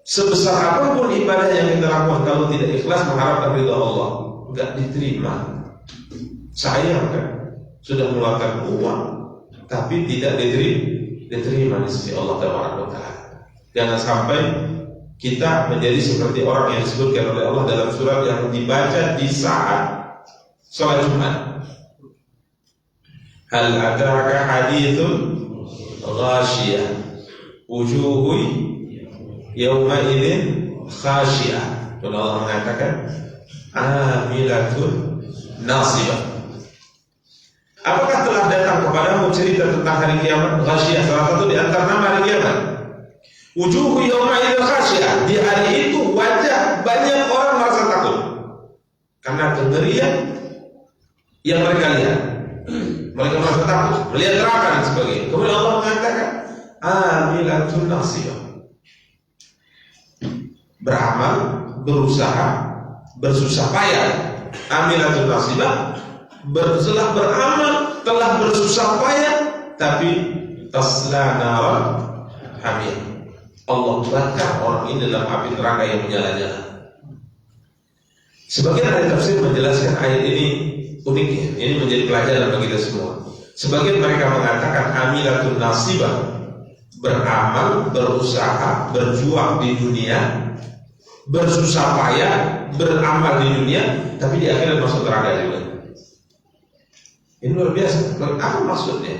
Sebesar apapun ibadah yang kita lakukan, kalau tidak ikhlas mengharapkan ridha Allah, enggak diterima. Sayang kan? Sudah mengeluarkan uang, tapi tidak diterima di sisi Allah Taala. Jangan sampai kita menjadi seperti orang yang disebutkan oleh Allah dalam surat yang dibaca di saat sholat Jumat. Hal adraka hadithun ghashiyah wujuhu yawma idzin khashiyah. Allah mengatakan amilatun nasibah. Apakah telah datang kepadamu cerita tentang hari kiamat? Ghashiyah, salah satu di antara nama hari kiamat. Wujuhu yawma idzin khashiyah. Di hari itu wajah banyak orang merasa takut karena kengerian yang mereka lihat. Mereka merasa takut, melihat neraka dan sebagainya. Kemudian Allah mengatakan amilatun nasibah. Beramal, berusaha, bersusah payah. Amilatun nasibah, telah beramal, telah bersusah payah, tapi tasla naran hamiyah. Allah bakar orang ini dalam api neraka yang menyala-nyala. Sebagian ahli tafsir menjelaskan ayat ini uniknya. Ini menjadi pelajaran bagi kita semua. Sebagian mereka mengatakan amilatun nasibah, beramal, berusaha, berjuang di dunia, bersusah payah, beramal di dunia, tapi di akhirat masuk neraka juga. Ini luar biasa. Apa maksudnya?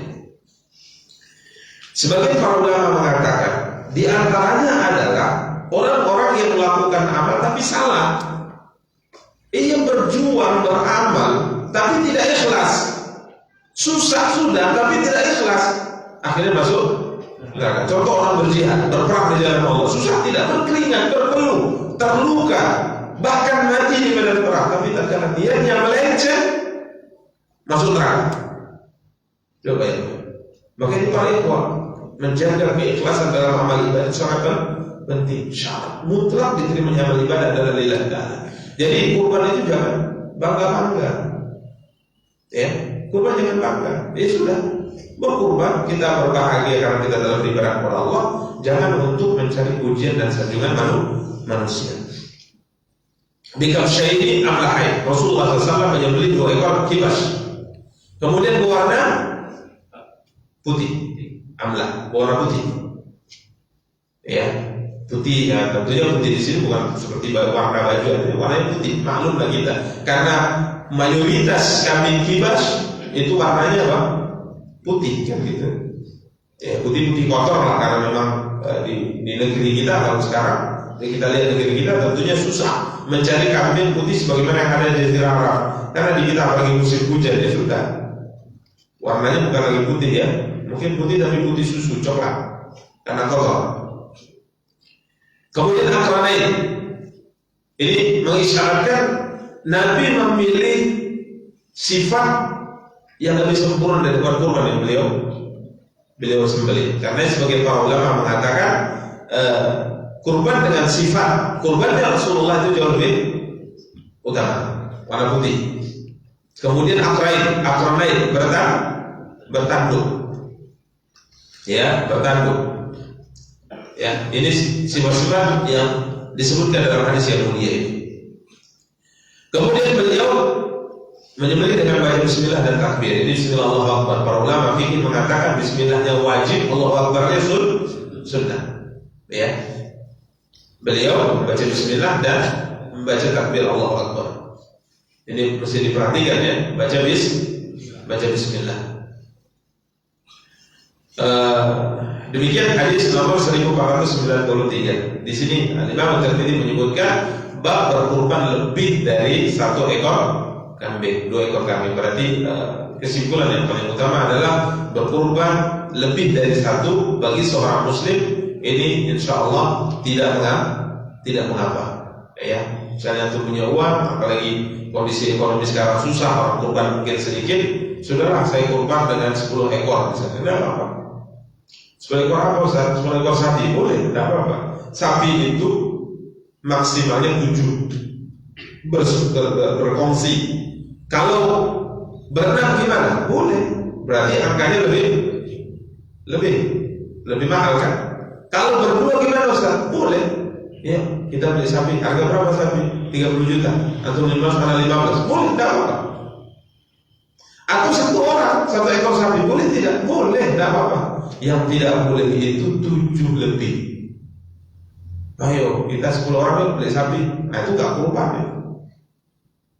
Sebagian para ulama mengatakan di antaranya adalah orang-orang yang melakukan amal tapi salah. Ia berjuang beramal tapi tidak ikhlas. Susah sudah tapi tidak ikhlas. Akhirnya masuk neraka. Contoh orang berjihad, berperang di jalan Allah, susah tidak, berkeringat, berpeluh, terluka, bahkan mati di medan perang, tapi terkadang niatnya melenceng, masuk neraka. Coba ya. Makanya para ikhwan menjaga keikhlasan dalam amal ibadah sangat penting. Syarat mutlak diterimanya amal ibadah adalah lillahi ta'ala. Jadi kurban itu jangan bangga-bangga. Ya, kurban jangan bangga. Ya sudah, berkurban kita berbahagia karena kita dalam ibadah kepada Allah, jangan untuk mencari pujian dan sanjungan manusia. Di kabsyaini amlahain, Rasulullah SAW menyembelih 2 ekor kibas. Kemudian berwarna putih. Amlah, warna putih. Ya, putih ya, tentunya putih di sini bukan seperti warna baju, warnanya putih. Maklumlah kita, karena mayoritas kambing kibas itu warnanya apa? Putih kan gitu. Ya, putih-putih kotor lah, karena memang di negeri kita kalau sekarang kita lihat negeri kita tentunya susah mencari kambing putih sebagaimana yang ada di Jazirah Arab. Karena di kita apalagi musim hujan ya sudah, warnanya bukan lagi putih ya. Mungkin putih tapi putih susu, coklat, karena kotor. Kemudian akranain, ini mengisyaratkan Nabi memilih sifat yang lebih sempurna dari kurban yang beliau sembelih. Karena sebagian para ulama mengatakan kurban dengan sifat kurbannya Rasulullah itu jauh lebih utama, warna putih. Kemudian akranain bertanduk. Ya, bertanduk. Ya, ini sifat-sifat yang disebutkan dalam hadis yang mulia ini. Kemudian beliau menyembelih dengan baca bismillah dan takbir. Ini bismillah Allahu Akbar. Para ulama fikih mengatakan bismillahnya wajib, Allahu Akbarnya sunnah. Ya. Beliau membaca bismillah dan membaca takbir Allahu Akbar. Ini mesti diperhatikan ya, baca bismillah. Demikian hadis nomor 1493. Di sini Imam Tirmidzi menyebutkan bab berkurban lebih dari 1 ekor kambing, 2 ekor kambing. Berarti kesimpulan yang paling utama adalah berkurban lebih dari 1 bagi seorang muslim ini insyaallah tidak mengapa. Ya, misalnya untuk punya uang, apalagi kondisi ekonomi sekarang susah, orang kurban mungkin sedikit, sudahlah saya kurban dengan 10 ekor misalnya, tidak apa-apa. 10 ekor apa Ustaz? 10 ekor sapi boleh, tidak apa-apa. Sapi itu maksimalnya 7 berkongsi. Kalau berenang gimana? Boleh. Berarti angkanya lebih mahal kan? Kalau berdua gimana Ustaz? Boleh. Ya, kita beli sapi, harga berapa sapi? 30 juta atau 15 karena 15. Boleh, tidak apa-apa. Atau 1 orang 1 ekor sapi, boleh tidak? Boleh, tidak apa-apa. Yang tidak boleh itu 7 lebih. Ayo, kita 10 orang beli sapi, nah itu gak kurban ya.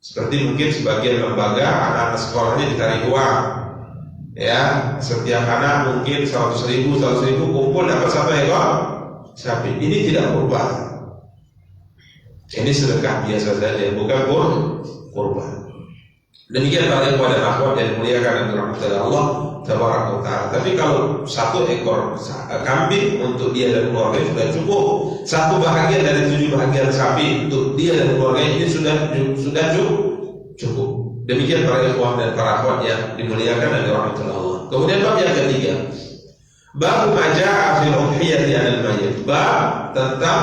Seperti mungkin sebagian lembaga anak-anak sekolahnya ditarik uang. Ya, setiap anak mungkin 100.000 kumpul dapat 1 ekor sapi. Ini tidak kurban. Ini sedekah biasa saja, bukan kurban. Demikian para ikhwan dan akhwat yang dimuliakan dan dirahmati Allah tabaraka wa taala. Tapi kalau 1 ekor kambing untuk dia dan keluarga sudah cukup. 1 bahagian dari 7 bahagian sapi untuk dia dan keluarga ini sudah cukup. Demikian para ikhwan dan para akhwat yang dimuliakan dan dirahmati Allah. Kemudian bab yang ketiga, bab maja'a fil udhiyati 'alal mayyit. Bab tentang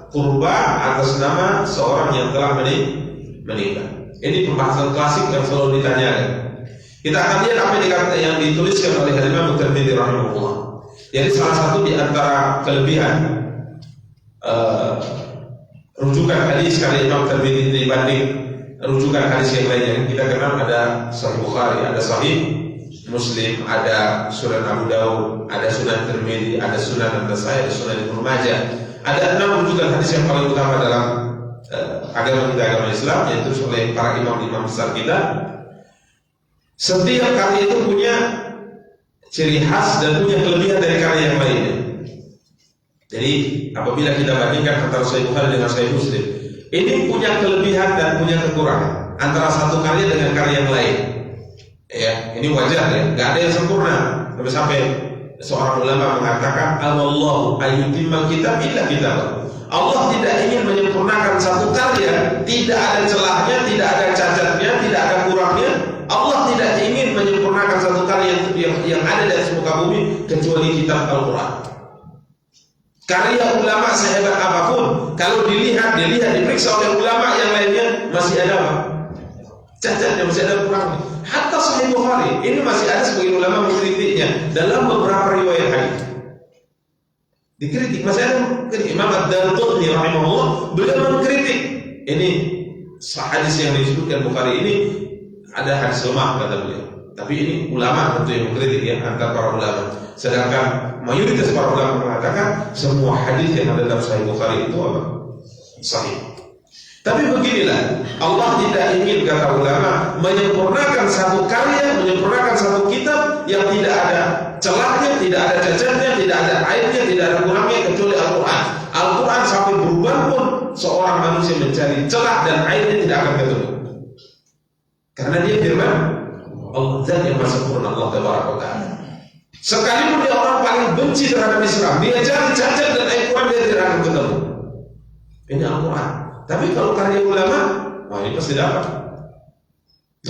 kurban atas nama seorang yang telah meninggal. Ini pembahasan klasik yang selalu ditanyakan. Kita akan lihat apa yang dituliskan oleh Imam Tirmidzi rahimahullah. Jadi salah satu di antara kelebihan rujukan hadis karya Imam Tirmidzi dibanding rujukan hadis yang lainnya. Kita kenal ada Sahih Bukhari, ada Sahih Muslim, ada Sunan Abu Dawud, ada Sunan Tirmidzi, ada Sunan An-Nasai, ada Sunan Ibnu Majah. Ada 6 rujukan hadis yang paling utama dalam agama Islam, yaitu oleh para imam besar kita. Setiap karya itu punya ciri khas dan punya kelebihan dari karya yang lainnya. Jadi apabila kita bandingkan antara Sahih Bukhari dengan Sahih Muslim, ini punya kelebihan dan punya kekurangan antara satu karya dengan karya yang lain. Ya, ini wajar ya, nggak ada yang sempurna. Sampai seorang ulama mengatakan, "Allahu ayyutimmal kitab illa kitab." Allah tidak ingin menyempurnakan satu karya, tidak ada celahnya, tidak ada cacatnya, tidak ada kurangnya. Allah tidak ingin menyempurnakan satu karya yang ada di muka bumi kecuali kitab Al-Quran. Karya ulama sehebat apapun, kalau dilihat, diperiksa oleh ulama yang lainnya, masih ada apa? Cacatnya, masih ada kurangnya. Hatta Sahih Bukhari ini masih ada sebagian ulama mengkritiknya dalam beberapa riwayat hadis. Dikritik, masih ada mengkritik. Imam Ad-Darqutni rahimahullah beliau mengkritik. Ini hadis yang disebutkan Bukhari ini ada hadis lemah kata beliau. Tapi ini ulama tentu yang mengkritik ya, antara para ulama. Sedangkan mayoritas para ulama mengatakan semua hadis yang ada dalam Sahih Bukhari itu apa? Sahih. Tapi beginilah, Allah tidak ingin, kata ulama, menyempurnakan satu karya, menyempurnakan satu kitab yang tidak ada celahnya, tidak ada cacatnya, tidak ada aibnya, tidak ada kurangnya kecuali Al-Quran. Al-Quran sampai berubah pun seorang manusia mencari celah dan aibnya tidak akan ketemu. Karena dia firman Allah Zat yang maha sempurna, Allah tabaraka wa ta'ala. Sekalipun dia orang paling benci terhadap Islam, dia cari cacat dan aib Quran, dia tidak akan ketemu. Ini Al-Quran. Tapi kalau karya ulama, wah ini pasti dapat.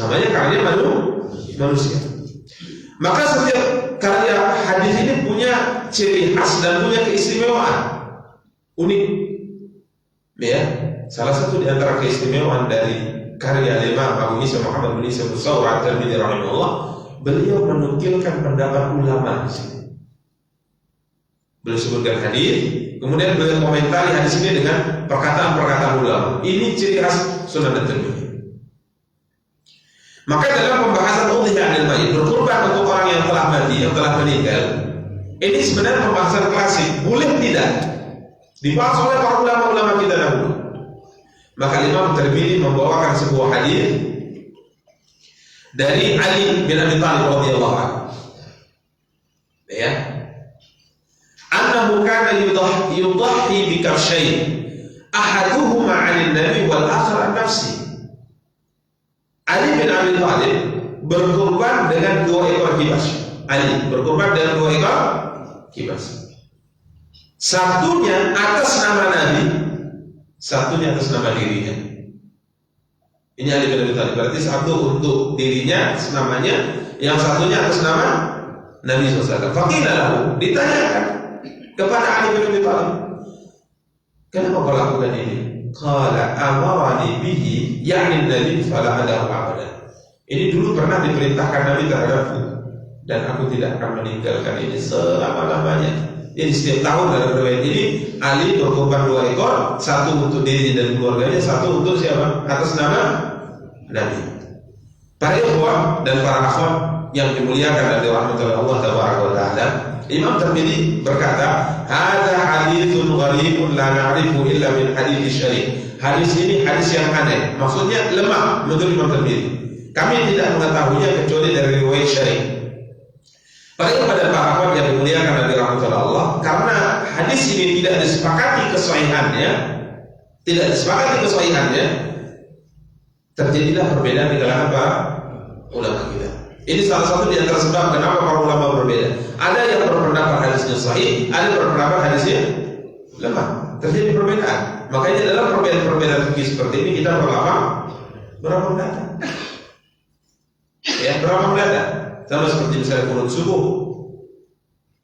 Namanya karya manusia. Maka setiap karya hadis ini punya ciri khas dan punya keistimewaan unik. Ya, salah satu di antara keistimewaan dari karya Imam Abu Isa Muhammad bin Isa Al-Sawra At-Tirmidzi rahimahullah, beliau menukilkan pendapat ulama di sini. Beliau sebutkan hadis, kemudian beliau komentari hadis ini dengan perkataan-perkataan ulama. Ini ciri khas Sunan At-Tirmidzi. Maka dalam pembahasan udhiyah 'anil mayyit, berkurban untuk orang yang telah mati, yang telah meninggal, ini sebenarnya pembahasan klasik, boleh tidak dibahas oleh para ulama-ulama kita dahulu. Maka Imam Tirmidzi membawakan sebuah hadis dari Ali bin Abi Thalib radhiyallahu anhu. Ya. Annahu kana yudhi bi kafshayn ahaduhuma 'anil nabi wal akhar an nafsi. Ali bin Abi Thalib berkurban dengan 2 ekor kibas. Ali berkurban dengan 2 ekor kibas. Satunya atas nama Nabi, satunya atas nama dirinya. Ini Ali bin Abi Thalib. Berarti satu untuk dirinya atas namanya, yang satunya atas nama Nabi SAW. Faqila lahu, ditanyakan kepada Ali bin Abi Thalib, kenapa kau lakukan ini? Qala amarani bihi ya'ni Nabi fala adahu abadan. Ini dulu pernah diperintahkan Nabi terhadapku dan aku tidak akan meninggalkan ini selama-lamanya. Jadi setiap tahun dalam riwayat ini Ali berkorban 2 ekor, satu untuk dirinya dan keluarganya, satu untuk siapa? Atas nama Nabi. Para ikhwah dan para akhwat yang dimuliakan dan dirahmati oleh Allah Taala, Imam Tirmidzi berkata, "Hadza haditsun gharibun la na'rifu illa min hadits syarih." Hadis ini hadis yang aneh, maksudnya lemah menurut Imam Tirmidzi. Kami tidak mengetahuinya kecuali dari riwayat syarih. Para ikhwah dan para akhwat yang dimuliakan dan dirahmati oleh Allah, karena hadis ini tidak disepakati kesahihannya, terjadilah perbedaan di kalangan para ulama kita. Ini salah satu di antara sebab kenapa para ulama berbeda. Ada yang berpendapat hadisnya sahih, ada yang berpendapat hadisnya lemah. Terjadi perbedaan. Makanya dalam perbedaan fikih seperti ini kita berapa mendatang. Ya, berapa mendatang. Sama seperti misalnya kunut subuh.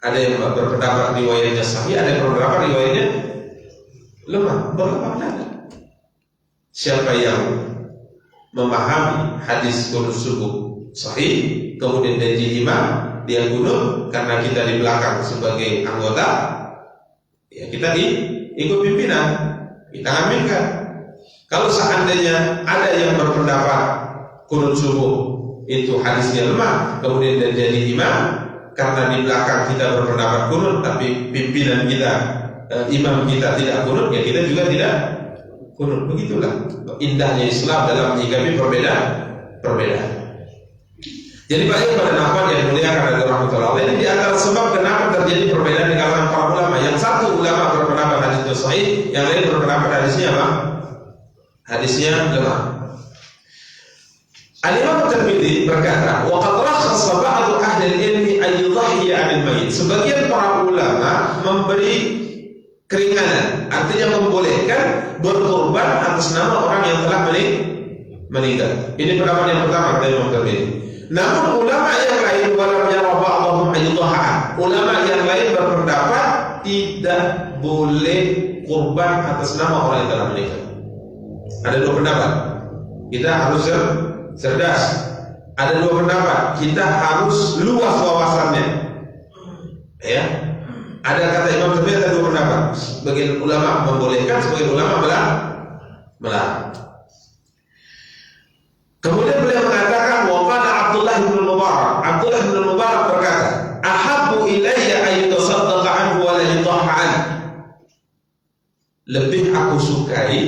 Ada yang berpendapat riwayatnya sahih, ada yang berpendapat riwayatnya lemah. Berapa mendatang. Siapa yang memahami hadis kunut subuh sahih, kemudian jadi imam, dia kunut karena kita di belakang sebagai anggota, ya kita ikut pimpinan, kita aminkan. Kalau seandainya ada yang berpendapat kunut subuh itu hadisnya lemah, kemudian dia jadi imam karena di belakang kita berpendapat kunut, tapi pimpinan kita, imam kita tidak kunut, ya kita juga tidak kunut. Begitulah indahnya Islam dalam menyikapi perbedaan. Jadi banyak pada nafas yang dimuliakan oleh rahmatullah Allah, ini di antara sebab kenapa terjadi perbedaan di kalangan para ulama. Yang satu ulama berpendapat hadisnya sahih, yang lain berpendapat hadisnya apa? Hadisnya lemah. Al-Imam Tirmidzi berkata, "Wa qad rakhasa ba'du ahli al-ilmi an yudhhiya 'anil mayyit." Sebagian para ulama memberi keringanan, artinya membolehkan berkorban atas nama orang yang telah meninggal. Ini pendapat yang pertama dari Imam Tirmidzi. Namun ulama yang lain, walam yara ba'dhum ayyudhaha, ulama yang lain berpendapat tidak boleh kurban atas nama orang yang telah meninggal. Ada 2 pendapat. Kita harus cerdas. Ada 2 pendapat. Kita harus luas wawasannya. Ya. Ada kata Imam Tirmidzi ada 2 pendapat. Sebagian ulama membolehkan, sebagian ulama melarang. Kemudian beliau mengatakan, wa qala Abdullah bin Mubarak berkata, ahabbu ilayya an yutasaddaqa anhu wa la yudhha an. Lebih aku sukai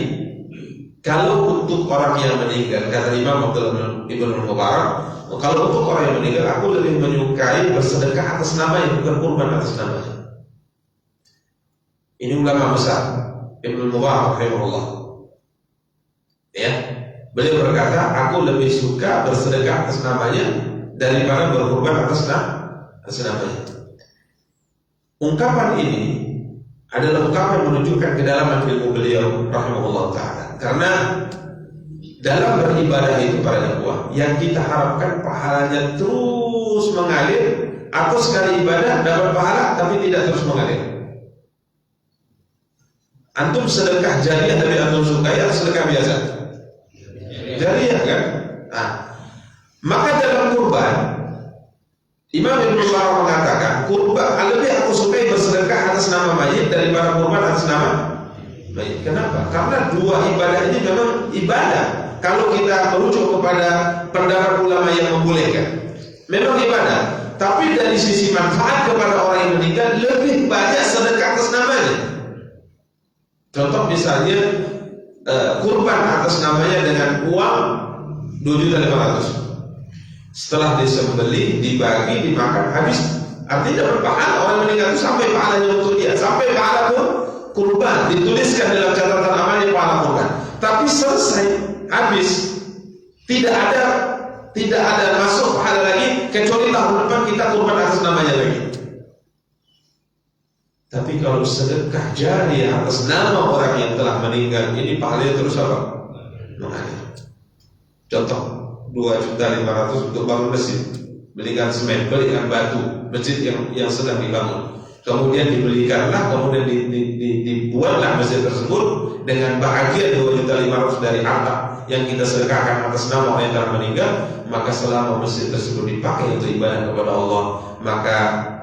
kalau untuk orang yang meninggal, kata Imam Abdullah bin Mubarak, kalau untuk orang yang meninggal aku lebih menyukai bersedekah atas nama yang bukan kurban atas namanya. Ini ulama besar Ibnu Mubarak rahimahullah. Ya. Beliau berkata, aku lebih suka bersedekah atas namanya daripada berkorban atas namanya. Ungkapan ini adalah ungkapan yang menunjukkan kedalaman ilmu beliau rahimahullah ta'ala. Karena dalam beribadah itu para ikhwah, yang kita harapkan pahalanya terus mengalir, atau sekali ibadah dapat pahala tapi tidak terus mengalir. Antum sedekah jariah dari antum sukai atau sedekah biasa? Jariah kan? Nah, maka dalam kurban Imam Ibnu Mubarak mengatakan kurban lebih aku sukai bersedekah atas nama mayit daripada kurban atas nama mayit. Kenapa? Karena 2 ibadah ini memang ibadah. Kalau kita merujuk kepada pendapat ulama yang membolehkan, memang ibadah. Tapi dari sisi manfaat kepada orang yang meninggal lebih banyak sedekah atas namanya. Contoh misalnya kurban atas namanya dengan uang 2.500.000. Setelah disembelih, dibagi, dimakan, habis. Artinya dapat pahala. Orang meninggal itu sampai pahalanya untuk dia, sampai pahala pun kurban, dituliskan dalam catatan amalnya pahala kurban. Tapi selesai, habis, tidak ada masuk pahala lagi kecuali tahun depan kita kurban atas namanya lagi. Tapi kalau sedekah jariah atas nama orang yang telah meninggal, ini pahalanya terus apa? Mengalir. Contoh, 2.500.000 untuk bangun masjid, belikan semen, belikan batu, masjid yang sedang dibangun. Kemudian dibelikanlah, kemudian dibuatlah masjid tersebut dengan bahagia 2.500.000 dari harta yang kita sedekahkan atas nama orang yang telah meninggal. Maka selama masjid tersebut dipakai untuk ibadah kepada Allah, maka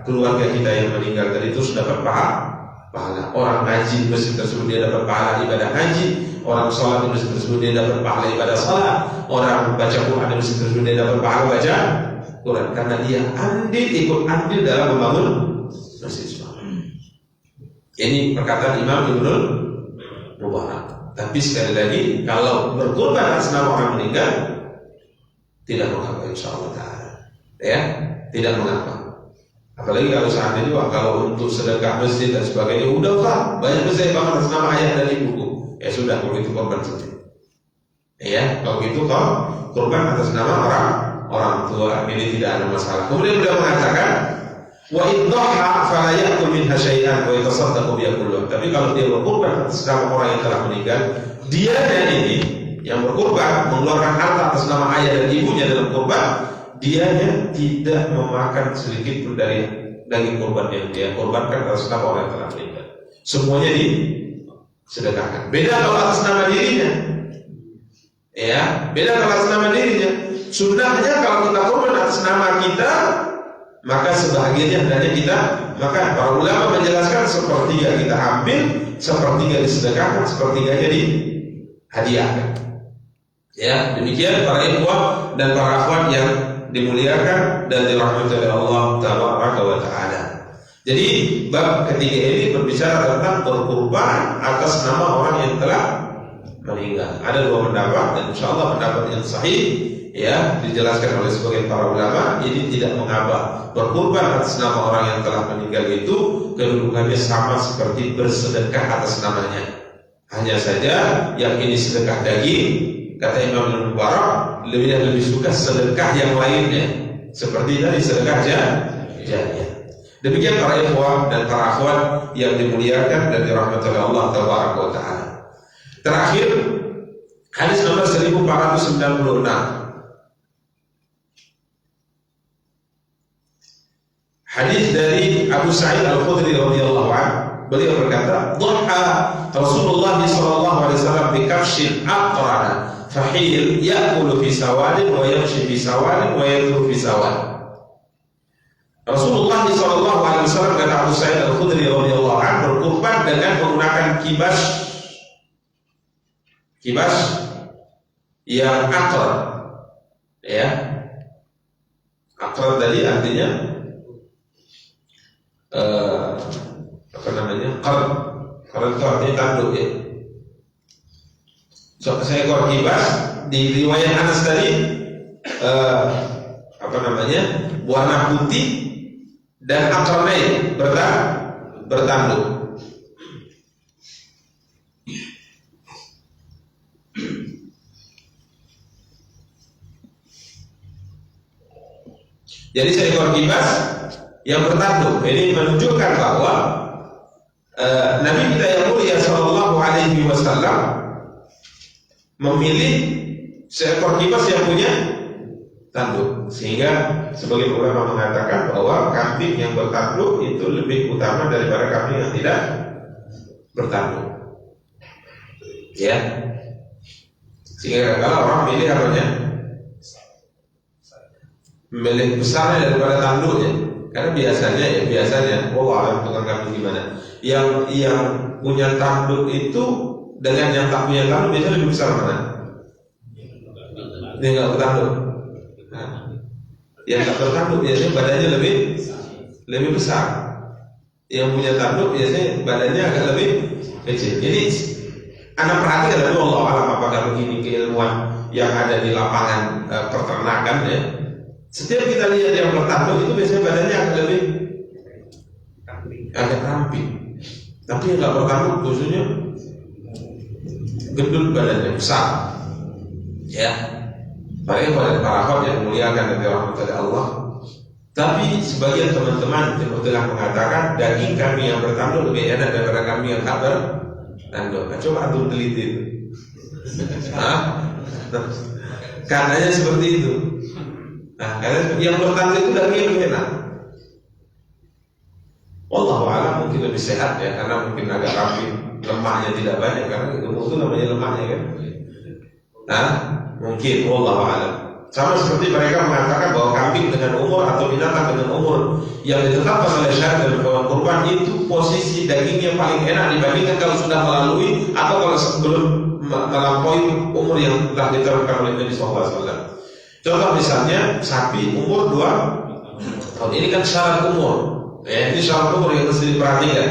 keluarga kita yang meninggal tadi itu sudah dapat pahala. Orang haji masjid tersebut dia dapat pahala ibadah haji. Orang sholat di masjid tersebut dia dapat pahala ibadah sholat. Orang baca Quran di masjid tersebut dia dapat pahala baca Quran, karena dia ikut andil dalam membangun masjid. Ini perkataan Imam Ibnul Mubarak. Tapi sekali lagi, kalau berkorban atas nama orang meninggal, tidak mengapa, insyaallah ta'ala. Ya, tidak mengapa. Apalagi kalau seandainya kalau untuk sedekah masjid dan sebagainya, udah Pak, banyak masjid bangun atas nama ayah dan ibuku. Ya sudah, kalau itu korban saja. Ya, kalau gitu korban atas nama orang tua, ini tidak ada masalah. Kemudian beliau mengatakan, wa idhaha fala ya'kul minha syai'an wa yatasaddaqu bi kullu. Tapi kalau dia berkorban atas nama orang yang telah meninggal, dia dan ini yang berkorban mengeluarkan harta atas nama ayah dan ibunya dalam korban, dianya tidak memakan sedikit pun dari daging korban yang dia korbankan atas nama orang yang telah meninggal. Semuanya disedekahkan. Beda kalau atas nama dirinya. Ya, beda kalau atas nama dirinya. Sunnahnya kalau kita korban atas nama kita, maka sebahagiannya hendaknya kita, maka para ulama menjelaskan sepertiga kita ambil, sepertiga disedekahkan, sepertiganya dihadiahkan. Ya, demikian para ikhwah dan para akhwat yang dimuliakan dan dirahmati oleh Allah Tabaraka wa Ta'ala. Jadi bab ketiga ini berbicara tentang berkurban atas nama orang yang telah meninggal. Ada dua pendapat dan insyaallah pendapat yang sahih, ya, dijelaskan oleh sebagian para ulama, ini tidak mengapa. Berkurban atas nama orang yang telah meninggal itu kedudukannya sama seperti bersedekah atas namanya. Hanya saja yang ini sedekah daging, kata Imam Ibnu Mubarak, lebih suka sedekah yang lainnya, seperti tadi sedekah jariah. Demikian para ikhwah dan para akhwat yang dimuliakan dan dirahmati oleh Allah Tabaraka wa Ta'ala. Terakhir, hadis nomor 1496. Hadis dari Abu Sa'id Al-Khudri radhiyallahu anhu, beliau berkata, "Dhaha Rasulullah sallallahu alaihi wasallam bi kafshin aqrana, fahil ya'kulu fi sawadin wa yamshi fi sawadin wa yadhuru fi sawad." Rasulullah sallallahu alaihi wasallam, kata Abu Sa'id Al-Khudri radhiyallahu anhu, berkurban dengan menggunakan kibas yang aqr. Ya. Aqr tadi artinya apa namanya? Qarn itu artinya tanduk, ya. Seekor kibas di riwayat Anas tadi apa namanya? Warna putih dan aqrnain bertanduk. Jadi seekor kibas yang bertanduk. Ini menunjukkan bahwa Nabi kita yang mulia sallallahu alaihi wasallam memilih seekor kibas yang punya tanduk, sehingga sebagian ulama mengatakan bahwa kambing yang bertanduk itu lebih utama daripada kambing yang tidak bertanduk. Ya. Sehingga kalau orang milih apanya? Memilih besarnya daripada tanduknya. Karena biasanya alam tukang kambing gimana? Yang punya tanduk itu dengan yang tak punya tanduk biasanya lebih besar mana? Dia nggak bertanduk. Nah, yang tak bertanduk biasanya badannya lebih besar. Yang punya tanduk biasanya badannya agak lebih kecil. Jadi anak perhatikan dulu, Allah alam apakah begini keilmuan yang ada di lapangan peternakan, ya. Setiap kita lihat yang bertanduk itu biasanya badannya agak lebih agak ramping. Tapi yang nggak bertanduk khususnya gendut badannya besar. Ya, paling pada para yang muliakan dari rahmat Allah. Tapi sebagian teman-teman Timur Tengah mengatakan daging kami yang bertanduk lebih enak daripada kami yang tak bertanduk. Nah, coba antum teliti itu. Karenanya seperti itu. Nah, karena yang bertanduk itu daging lebih enak. Wallahu a'lam, mungkin lebih sehat ya, karena mungkin agak rapi, lemaknya tidak banyak, karena gemuk itu namanya lemaknya kan. Nah, mungkin wallahu a'lam. Sama seperti mereka mengatakan bahwa kambing dengan umur atau binatang dengan umur yang ditetapkan oleh syariat dalam hewan kurban itu posisi dagingnya paling enak dibandingkan kalau sudah melalui atau kalau sebelum melampaui umur yang telah ditetapkan oleh Nabi SAW. Contoh misalnya sapi umur 2 tahun, ini kan syarat umur. Ya, ini syarat umur yang mesti diperhatikan.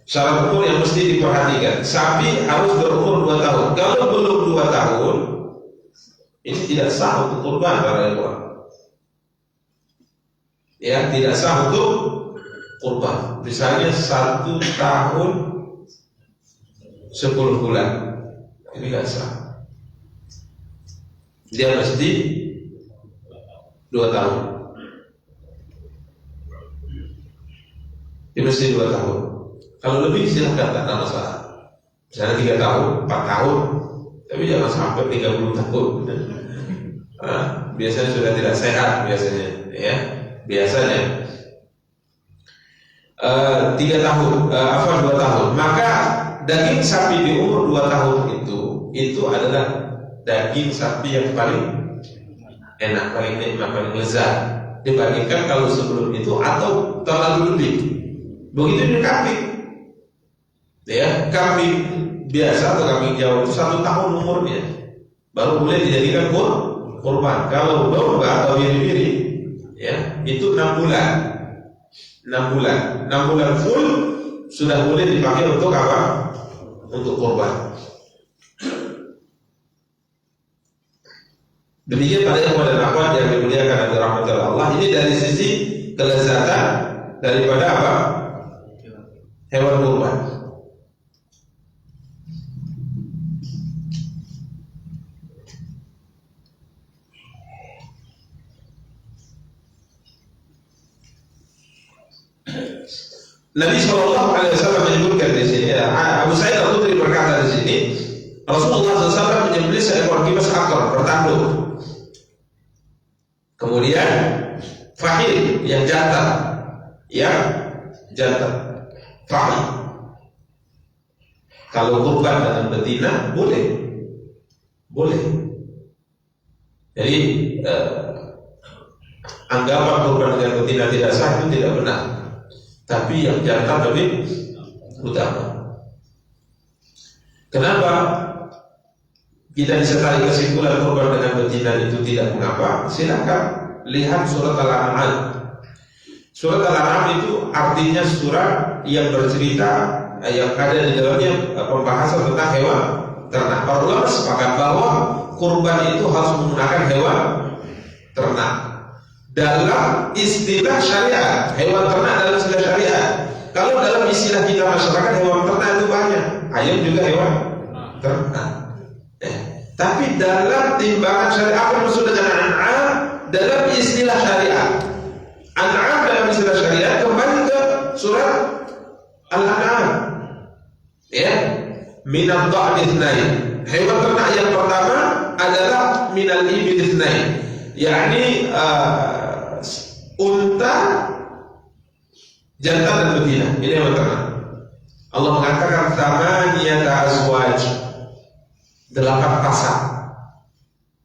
Syarat umur yang mesti diperhatikan. Sapi harus berumur 2 tahun. Kalau belum 2 tahun, ini tidak sah untuk kurban para ikhwan. Ya, tidak sah untuk kurban. Misalnya 1 tahun 10 bulan, ini tidak sah. Dia mesti 2 tahun. Dia mesti 2 tahun. Kalau lebih silahkan, tak ada masalah. Misalnya 3 tahun, 4 tahun, tapi jangan sampai 30 tahun. Biasanya sudah tidak sehat biasanya, ya. Biasanya 3 tahun, 2 tahun. Maka daging sapi di umur 2 tahun itu adalah daging sapi yang paling enak, paling nikmat, paling lezat dibandingkan kalau sebelum itu atau terlalu lebih. Begitu juga kambing. Ya, kambing biasa atau kambing Jawa itu 1 tahun umurnya, baru boleh dijadikan kurban. Kalau domba atau biri-biri, ya, itu 6 bulan. 6 bulan full sudah boleh dipakai untuk apa? Untuk kurban. Demikian pada ikhwan dan akhwat yang dimuliakan oleh rahmatullah Allah. Ini dari sisi kelezatan daripada apa? Hewan kurban. Nabi SAW menyebutkan di sini, Abu Sa'id Al-Khudri berkata di sini, Rasulullah SAW menyembelih seekor kibas akor bertanduk. Kemudian fahil yang jantan, fahil. Kalau kurban dengan betina boleh. Jadi anggapan kurban dengan betina tidak sah itu tidak benar. Tapi yang jantan lebih utama. Kenapa kita bisa tarik kesimpulan kurban dengan betina itu tidak mengapa? Silakan lihat surat Al-An'am. Surat Al-An'am itu artinya surat yang bercerita yang ada di dalamnya pembahasan tentang hewan ternak. Para ulama sepakat bahwa kurban itu harus menggunakan hewan ternak. Dalam istilah syariat, hewan ternak dalam istilah syariat. Kalau dalam istilah kita masyarakat, hewan ternak itu banyak. Ayam juga hewan ternak. Tapi dalam timbangan syariat, apa maksud dengan an'am? Dalam istilah syariat, an'am dalam istilah syariat kembali ke surat Al-An'am. Ya, minal dha'ni itsnain. Hewan ternak yang pertama adalah minal ibil itsnain. yakni unta, jantan dan betina. Ini yang pertama. Allah mengatakan thamaniyata azwaj, 8 pasang.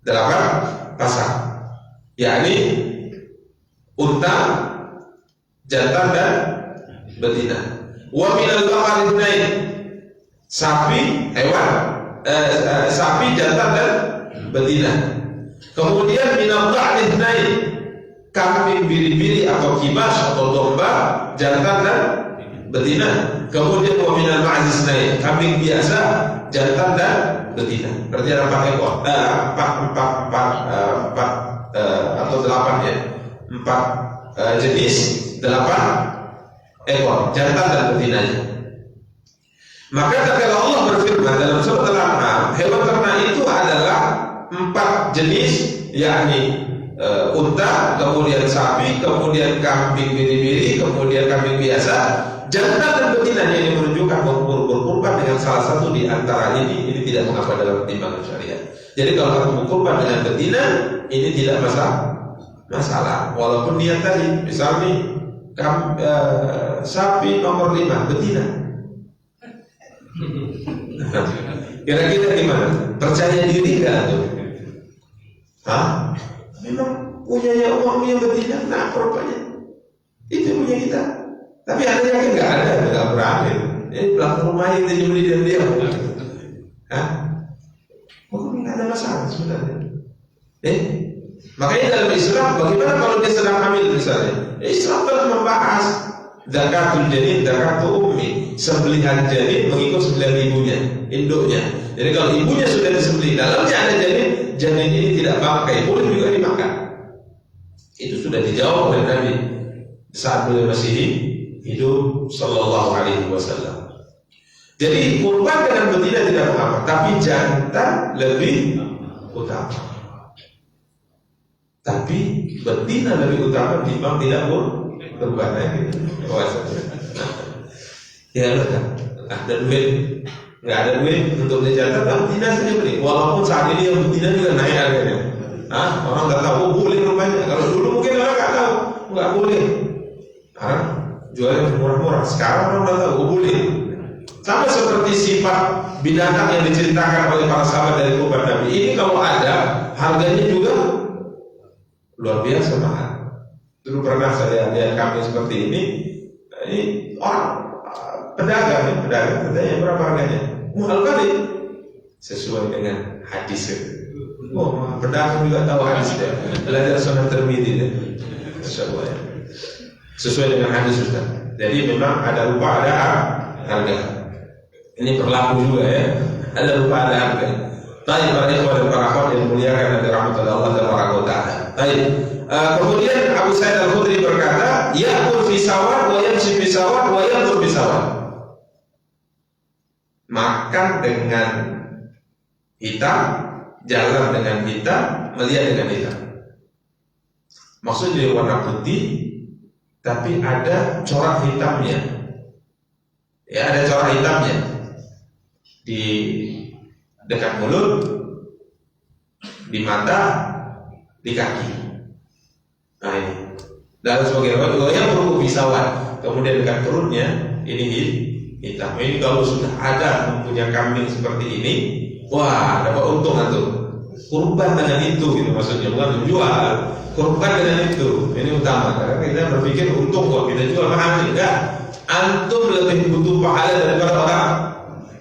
8 pasang. Yakni unta, jantan dan betina. Wa minal baqari itsnain, sapi, hewan, sapi, jantan dan betina. Kemudian minal dha'ni itsnain, kambing biri-biri atau kibas atau domba, jantan dan betina. Kemudian wa minal ma'z itsnain, kambing biasa, jantan dan betina. Berarti ada 4 ekor, 4 atau 8 ya, 4 jenis, 8 ekor, jantan dan betinanya. Maka tatkala Allah berfirman dalam surat Al-An'am, hewan ternak itu adalah 4 jenis, yakni unta, kemudian sapi, kemudian kambing biri-biri, kemudian kambing biasa, jantan dan betinanya. Ini menunjukkan bahwa berkurban dengan salah satu di antara ini tidak mengapa dalam pertimbangan syariat. Jadi kalau kamu berkurban dengan betina, ini tidak masalah. Walaupun dia tadi, misalnya sapi nomor 5 betina. Kira-kira gimana? Percaya diri nggak tuh? Hah? Memang punyanya uang yang betina, nah korbannya itu punya kita. Tapi ada yang nggak ada, nggak berani. Belakang rumah itu dibeli dan dia. Hah? Nggak ada masalah sebenarnya. Makanya dalam Islam, bagaimana kalau dia sedang hamil misalnya? Islam telah membahas zakatul janin, zakatul ummi. Sembelihan janin mengikut sembelihan ibunya, induknya. Jadi kalau ibunya sudah disembelih, dalamnya ada janin ini tidak bangkai, boleh juga dimakan. Itu sudah dijawab oleh Nabi saat beliau masih hidup sallallahu alaihi wasallam. Jadi kurban dengan betina tidak mengapa, tapi jantan lebih utama. Tapi betina lebih utama timbang tidak kurban lagi. Ya ada duit, nggak ada duit untuk beli jantan, tapi betina saja beli. Walaupun saat ini yang betina juga naik harganya. Orang nggak tahu, boleh rupanya. Kalau dulu mungkin orang nggak tahu, nggak boleh. Jualnya murah-murah. Sekarang orang nggak tahu, boleh. Sama seperti sifat binatang yang diceritakan oleh para sahabat dari kurban Nabi. Ini kalau ada, harganya juga luar biasa mahal. Dulu pernah saya lihat kambing seperti ini orang pedagang katanya berapa harganya? Mahal kali. Sesuai dengan hadis. Pedagang juga tahu hadis dia. Belajar Sunan Tirmidzi dia. Sesuai dengan hadis Ustaz. Jadi memang ada rupa ada harga. Ini berlaku juga ya. Ada rupa ada harga. Baik para ikhwan dan para akhwat yang dimuliakan dari rahmatullah Allah Taala. Baik. Kemudian Abu Sa'id Al-Khudri berkata, ya'kul fi sawad wa yamshi fi sawad wa yanzur fi sawad. Makan dengan hitam, jalan dengan hitam, melihat dengan hitam. Maksudnya warna putih, tapi ada corak hitamnya. Ya, ada corak hitamnya di dekat mulut, di mata, di kaki. Nah ini. Dan sebagai yang perlu bisawan. Kemudian dekat perutnya ini hitam. Ini kalau sudah ada mempunyai kambing seperti ini, wah dapat untung antum. Kurban dengan itu gitu maksudnya, bukan menjual. Kurban dengan itu. Ini utama. Karena kita berpikir untung kok kita jual mahal. Enggak. Antum lebih butuh pahala daripada orang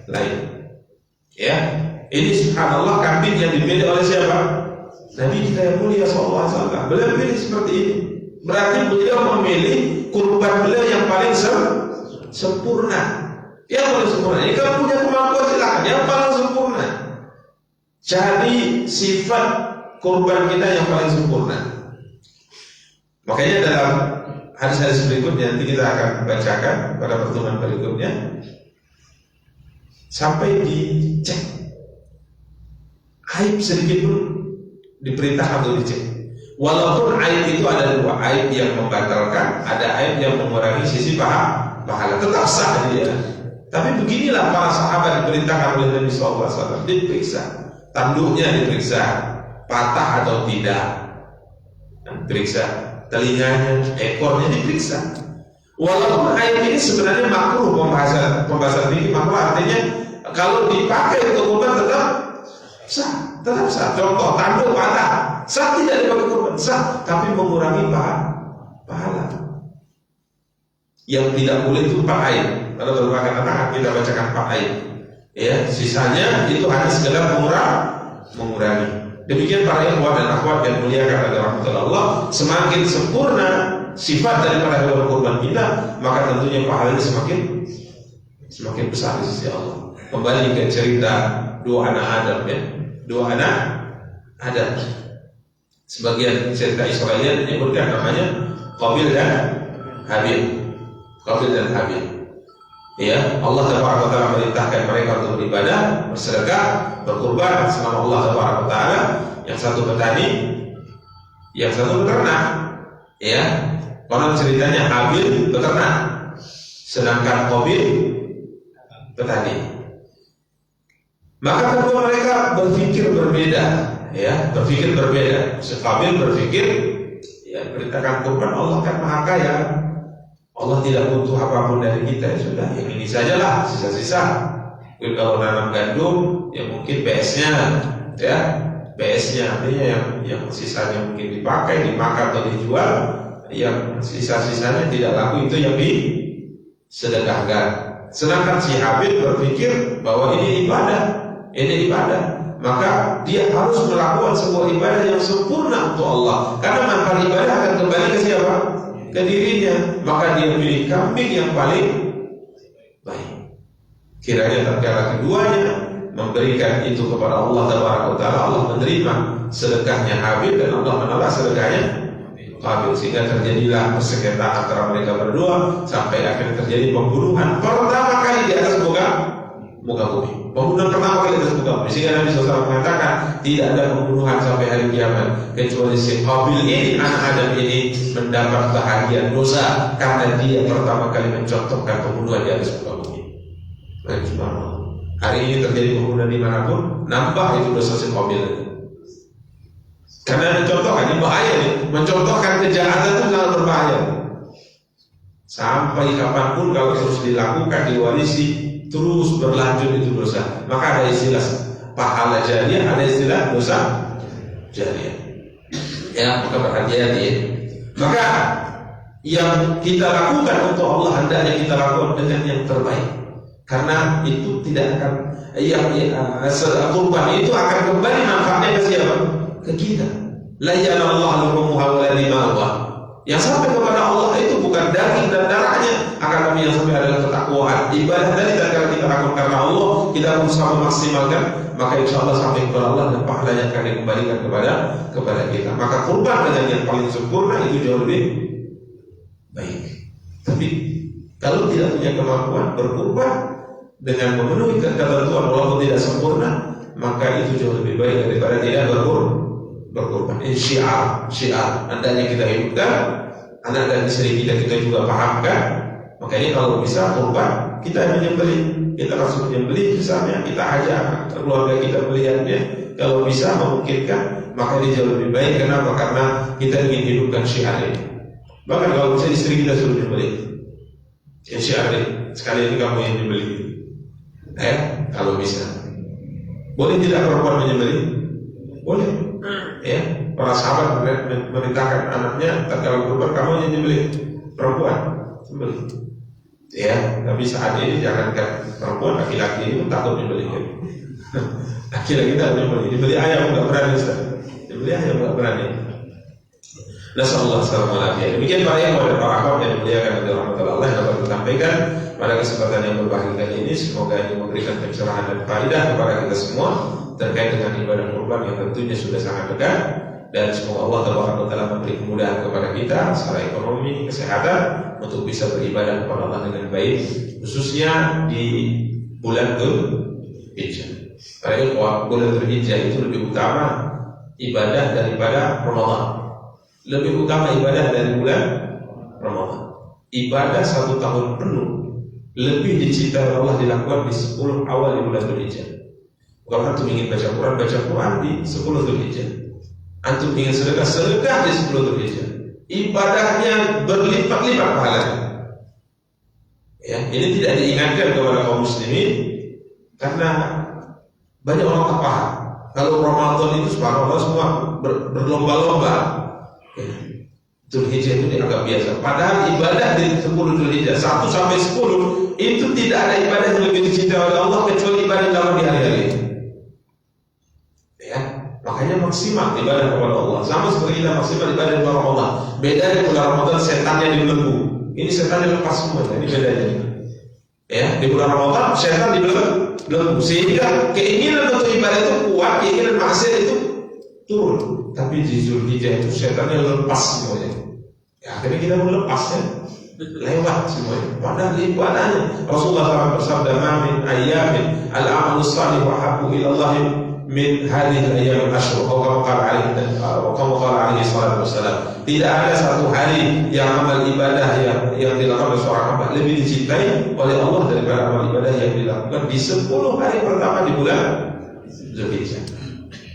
lain. Ya. Ini subhanallah kambing yang dipilih oleh siapa? Nabi kita yang mulia SAW. Beliau pilih seperti ini. Berarti beliau memilih kurban beliau yang paling sempurna. Yang paling sempurna. Ini kalau punya kemampuan silakan. Yang paling sempurna. Cari sifat kurban kita yang paling sempurna. Makanya dalam hadis-hadis berikutnya nanti kita akan bacakan pada pertemuan berikutnya. Sampai dicek. Aib sedikit pun diperintahkan untuk dicek. Walaupun aib itu ada dua, aib yang membatalkan, ada aib yang mengurangi sisi pahala. Tetap sah dia. Tapi beginilah para sahabat diperintahkan oleh Nabi SAW. Diperiksa, tanduknya diperiksa, patah atau tidak, diperiksa, telinganya, ekornya diperiksa. Walaupun aib ini sebenarnya makruh, pembahasan ini makruh, artinya kalau dipakai untuk kurban tetap sah. Contoh tanduk patah, sah tidak dipakai kurban, sah, tapi mengurangi pahala. Yang tidak boleh itu 4 aib. Kalau berbagai anak kita bacakan 4 aib. Ya, sisanya itu hanya sekedar mengurangi. Demikian para ikhwan dan akhwat yang muliakan oleh rahmatullah Allah, semakin sempurna sifat daripada hewan kurban kita, maka tentunya pahalanya semakin besar di sisi Allah. Kembali ke cerita 2 anak Adam ya. 2 anak Adam. Sebagian cerita Israeliat menyebutkan namanya Qabil dan Habil. Qabil dan Habil. Ya, Allah Taala merintahkan mereka untuk beribadah, bersedekah, berkurban selama Allah Taala. Yang satu petani, yang satu peternak. Ya, konon ceritanya Habil peternak, sedangkan Qabil petani. Maka kedua mereka berpikir berbeda, ya, berpikir berbeda. Qabil berpikir, ya, perintahkan kurban, Allah kan Maha Kaya. Allah tidak butuh apapun dari kita, ya sudah, yang ini sajalah, sisa-sisa. Mungkin kalau nanam gandum, ya mungkin BS-nya, ya, BS-nya artinya yang sisanya mungkin dipakai, dimakan atau dijual, yang sisa-sisanya tidak laku itu yang disedekahkan. Sedangkan si Habil berpikir bahwa ini ibadah, maka dia harus melakukan sebuah ibadah yang sempurna untuk Allah. Karena manfaat ibadah akan kembali ke siapa? Ke dirinya. Maka dia pilih kambing yang paling baik. Kiranya tatkala keduanya memberikan itu kepada Allah Taala, Allah menerima sedekahnya Habil dan Allah menolak sedekahnya Qabil, sehingga terjadilah persengketaan antara mereka berdua sampai akhirnya terjadi pembunuhan pertama kali di atas muka bumi. Pembunuhan pertama kali di atas muka bumi. Sehingga Nabi SAW mengatakan tidak ada pembunuhan sampai hari kiamat kecuali si Qabil ini, anak Adam ini, mendapat bahagian dosa karena dia pertama kali mencontohkan pembunuhan di atas muka bumi. Hari ini terjadi pembunuhan dimanapun, nambah itu dosa si Qabil. Karena mencontohkan ini bahaya nih. Mencontohkan kejahatan itu sangat berbahaya. Sampai kapanpun kalau terus dilakukan, diwarisi, terus berlanjut itu dosa. Maka ada istilah pahala jariah, ada istilah dosa jariah. Ya, maka berhati-hati. Maka yang kita lakukan untuk Allah hendaknya kita lakukan dengan yang terbaik. Karena itu tidak akan kurban itu akan kembali manfaatnya ke siapa? Ke kita. La yanallahu luhumuha wa la dima'uha. Yang sampai kepada Allah itu bukan daging dan darahnya, akan tapi yang sampai adalah ketakwaan. Ibadah tadi tatkala kita lakukan karena Allah, kita berusaha memaksimalkan, maka insya Allah sampai kepada Allah dan pahalanya akan dikembalikan kepada kita. Maka kurban dengan yang paling sempurna itu jauh lebih baik. Tapi kalau tidak punya kemampuan berkurban dengan memenuhi ketentuan walaupun tidak sempurna, maka itu jauh lebih baik daripada tidak berkurban. Ini syiar hendaknya kita hidupkan, anak dan istri kita juga pahamkan. Makanya kalau bisa kurban, kita menyembelih, kita langsung menyembelih, misalnya kita ajak keluarga kita melihatnya. Kalau bisa memungkinkan, maka ini jauh lebih baik. Kenapa? Karena kita ingin hidupkan syiar ini. Bahkan kalau bisa istri kita suruh menyembelih, ya syiar ini, sekali ini kamu yang menyembelih, kalau bisa. Boleh tidak perempuan menyembelih? Boleh. Ya, para sahabat merintahkan anaknya, tatkala kurban kamu yang nyembelih perempuan, sembelih. Ya, tapi saat ini jangankan perempuan, laki-laki itu takut nyembelih. Laki-laki tak nyembelih ayam nggak berani, Ustaz. Nyembelih ayam nggak berani. Nasallahu alaihi wasallam. Demikian para yang pada para ahbab yang dimuliakan oleh rahmatullah Allah yang dapat disampaikan pada kesempatan yang berbahagia ini. Semoga ini memberikan pencerahan dan faedah kepada kita semua terkait dengan ibadah kurban yang tentunya sudah sangat dekat, dan semoga Allah Taala memberi kemudahan kepada kita secara ekonomi, kesehatan untuk bisa beribadah kepada Allah dengan baik, khususnya di bulan Dzulhijjah. Karena bulan Dzulhijjah itu lebih utama ibadah daripada Ramadan. Lebih utama ibadah dari bulan Ramadan. Ibadah 1 tahun penuh lebih dicintai Allah dilakukan di 10 awal di bulan Dzulhijjah. Kalau antum ingin baca Quran di 10 Dzulhijjah. Antum ingin sedekah di 10 Dzulhijjah. Ibadahnya berlipat-lipat pahalanya. Ya, ini tidak diingatkan kepada kaum muslimin karena banyak orang tak paham. Kalau Ramadan itu subhanallah semua berlomba-lomba. Ya, Dzulhijjah itu dianggap biasa. Padahal ibadah di 10 Dzulhijjah 1 sampai 10 itu tidak ada ibadah yang lebih dicintai oleh Allah kecuali ibadah dalam di hari-hari. Ya, makanya maksimal ibadah kepada Allah. Sama seperti kita maksimal ibadah kepada Allah. Beda di bulan Ramadan setannya dibelenggu. Ini setannya lepas semua. Ini bedanya. Ya, di bulan Ramadan setan dibelenggu sehingga keinginan untuk ibadah itu kuat, keinginan maksiat itu turun. Tapi di Zulhijjah itu syaitannya lepas semuanya. Ya, akhirnya kita pun lepas ya, lewat semuanya. Padahal ibadahnya Rasulullah SAW bersabda, "Ma min ayyamin al-amalu salih wa habbu ila Allah min hadhihi al-ayyam al-ashr." Kama qala alaihi salatu wassalam. Tidak ada satu hari yang amal ibadah yang dilakukan oleh seorang hamba lebih dicintai oleh Allah daripada amal ibadah yang dilakukan di 10 hari pertama di bulan Zulhijjah.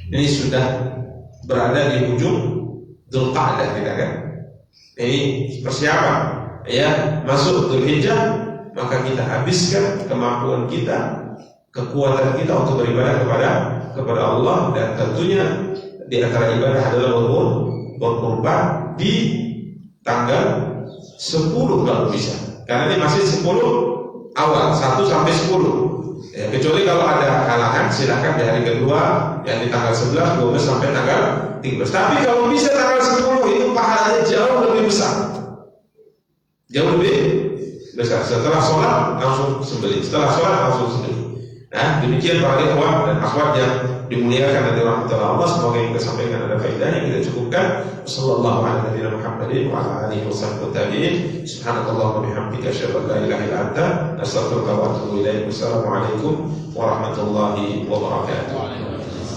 Ini sudah berada di ujung Dzulqa'dah kita kan. Ini persiapan ya masuk Dzulhijjah, maka kita habiskan kemampuan kita, kekuatan kita untuk beribadah kepada Allah. Dan tentunya di antara ibadah adalah berkorban di tanggal 10 kalau bisa, karena ini masih 10 awal, 1 sampai 10 ya, kecuali kalau ada halangan silakan di hari kedua yang di tanggal 11, 12 sampai tanggal 13. Tapi kalau bisa tanggal 10 itu pahalanya jauh lebih besar, jauh lebih besar. Setelah sholat langsung sembelih, setelah sholat langsung sembelih. Nah, demikian para ikhwan dan akhwat yang dimuliakan oleh Allah. Semoga yang kita sampaikan ada faedahnya, kita cukupkan. Sallallahu alaihi Muhammadin wa ala alihi wasallam tabi'in. Subhanallah wa bihamdika asyhadu an la ilaha illa anta astaghfiruka wa atubu ilaik. Wassalamualaikum warahmatullahi wabarakatuh.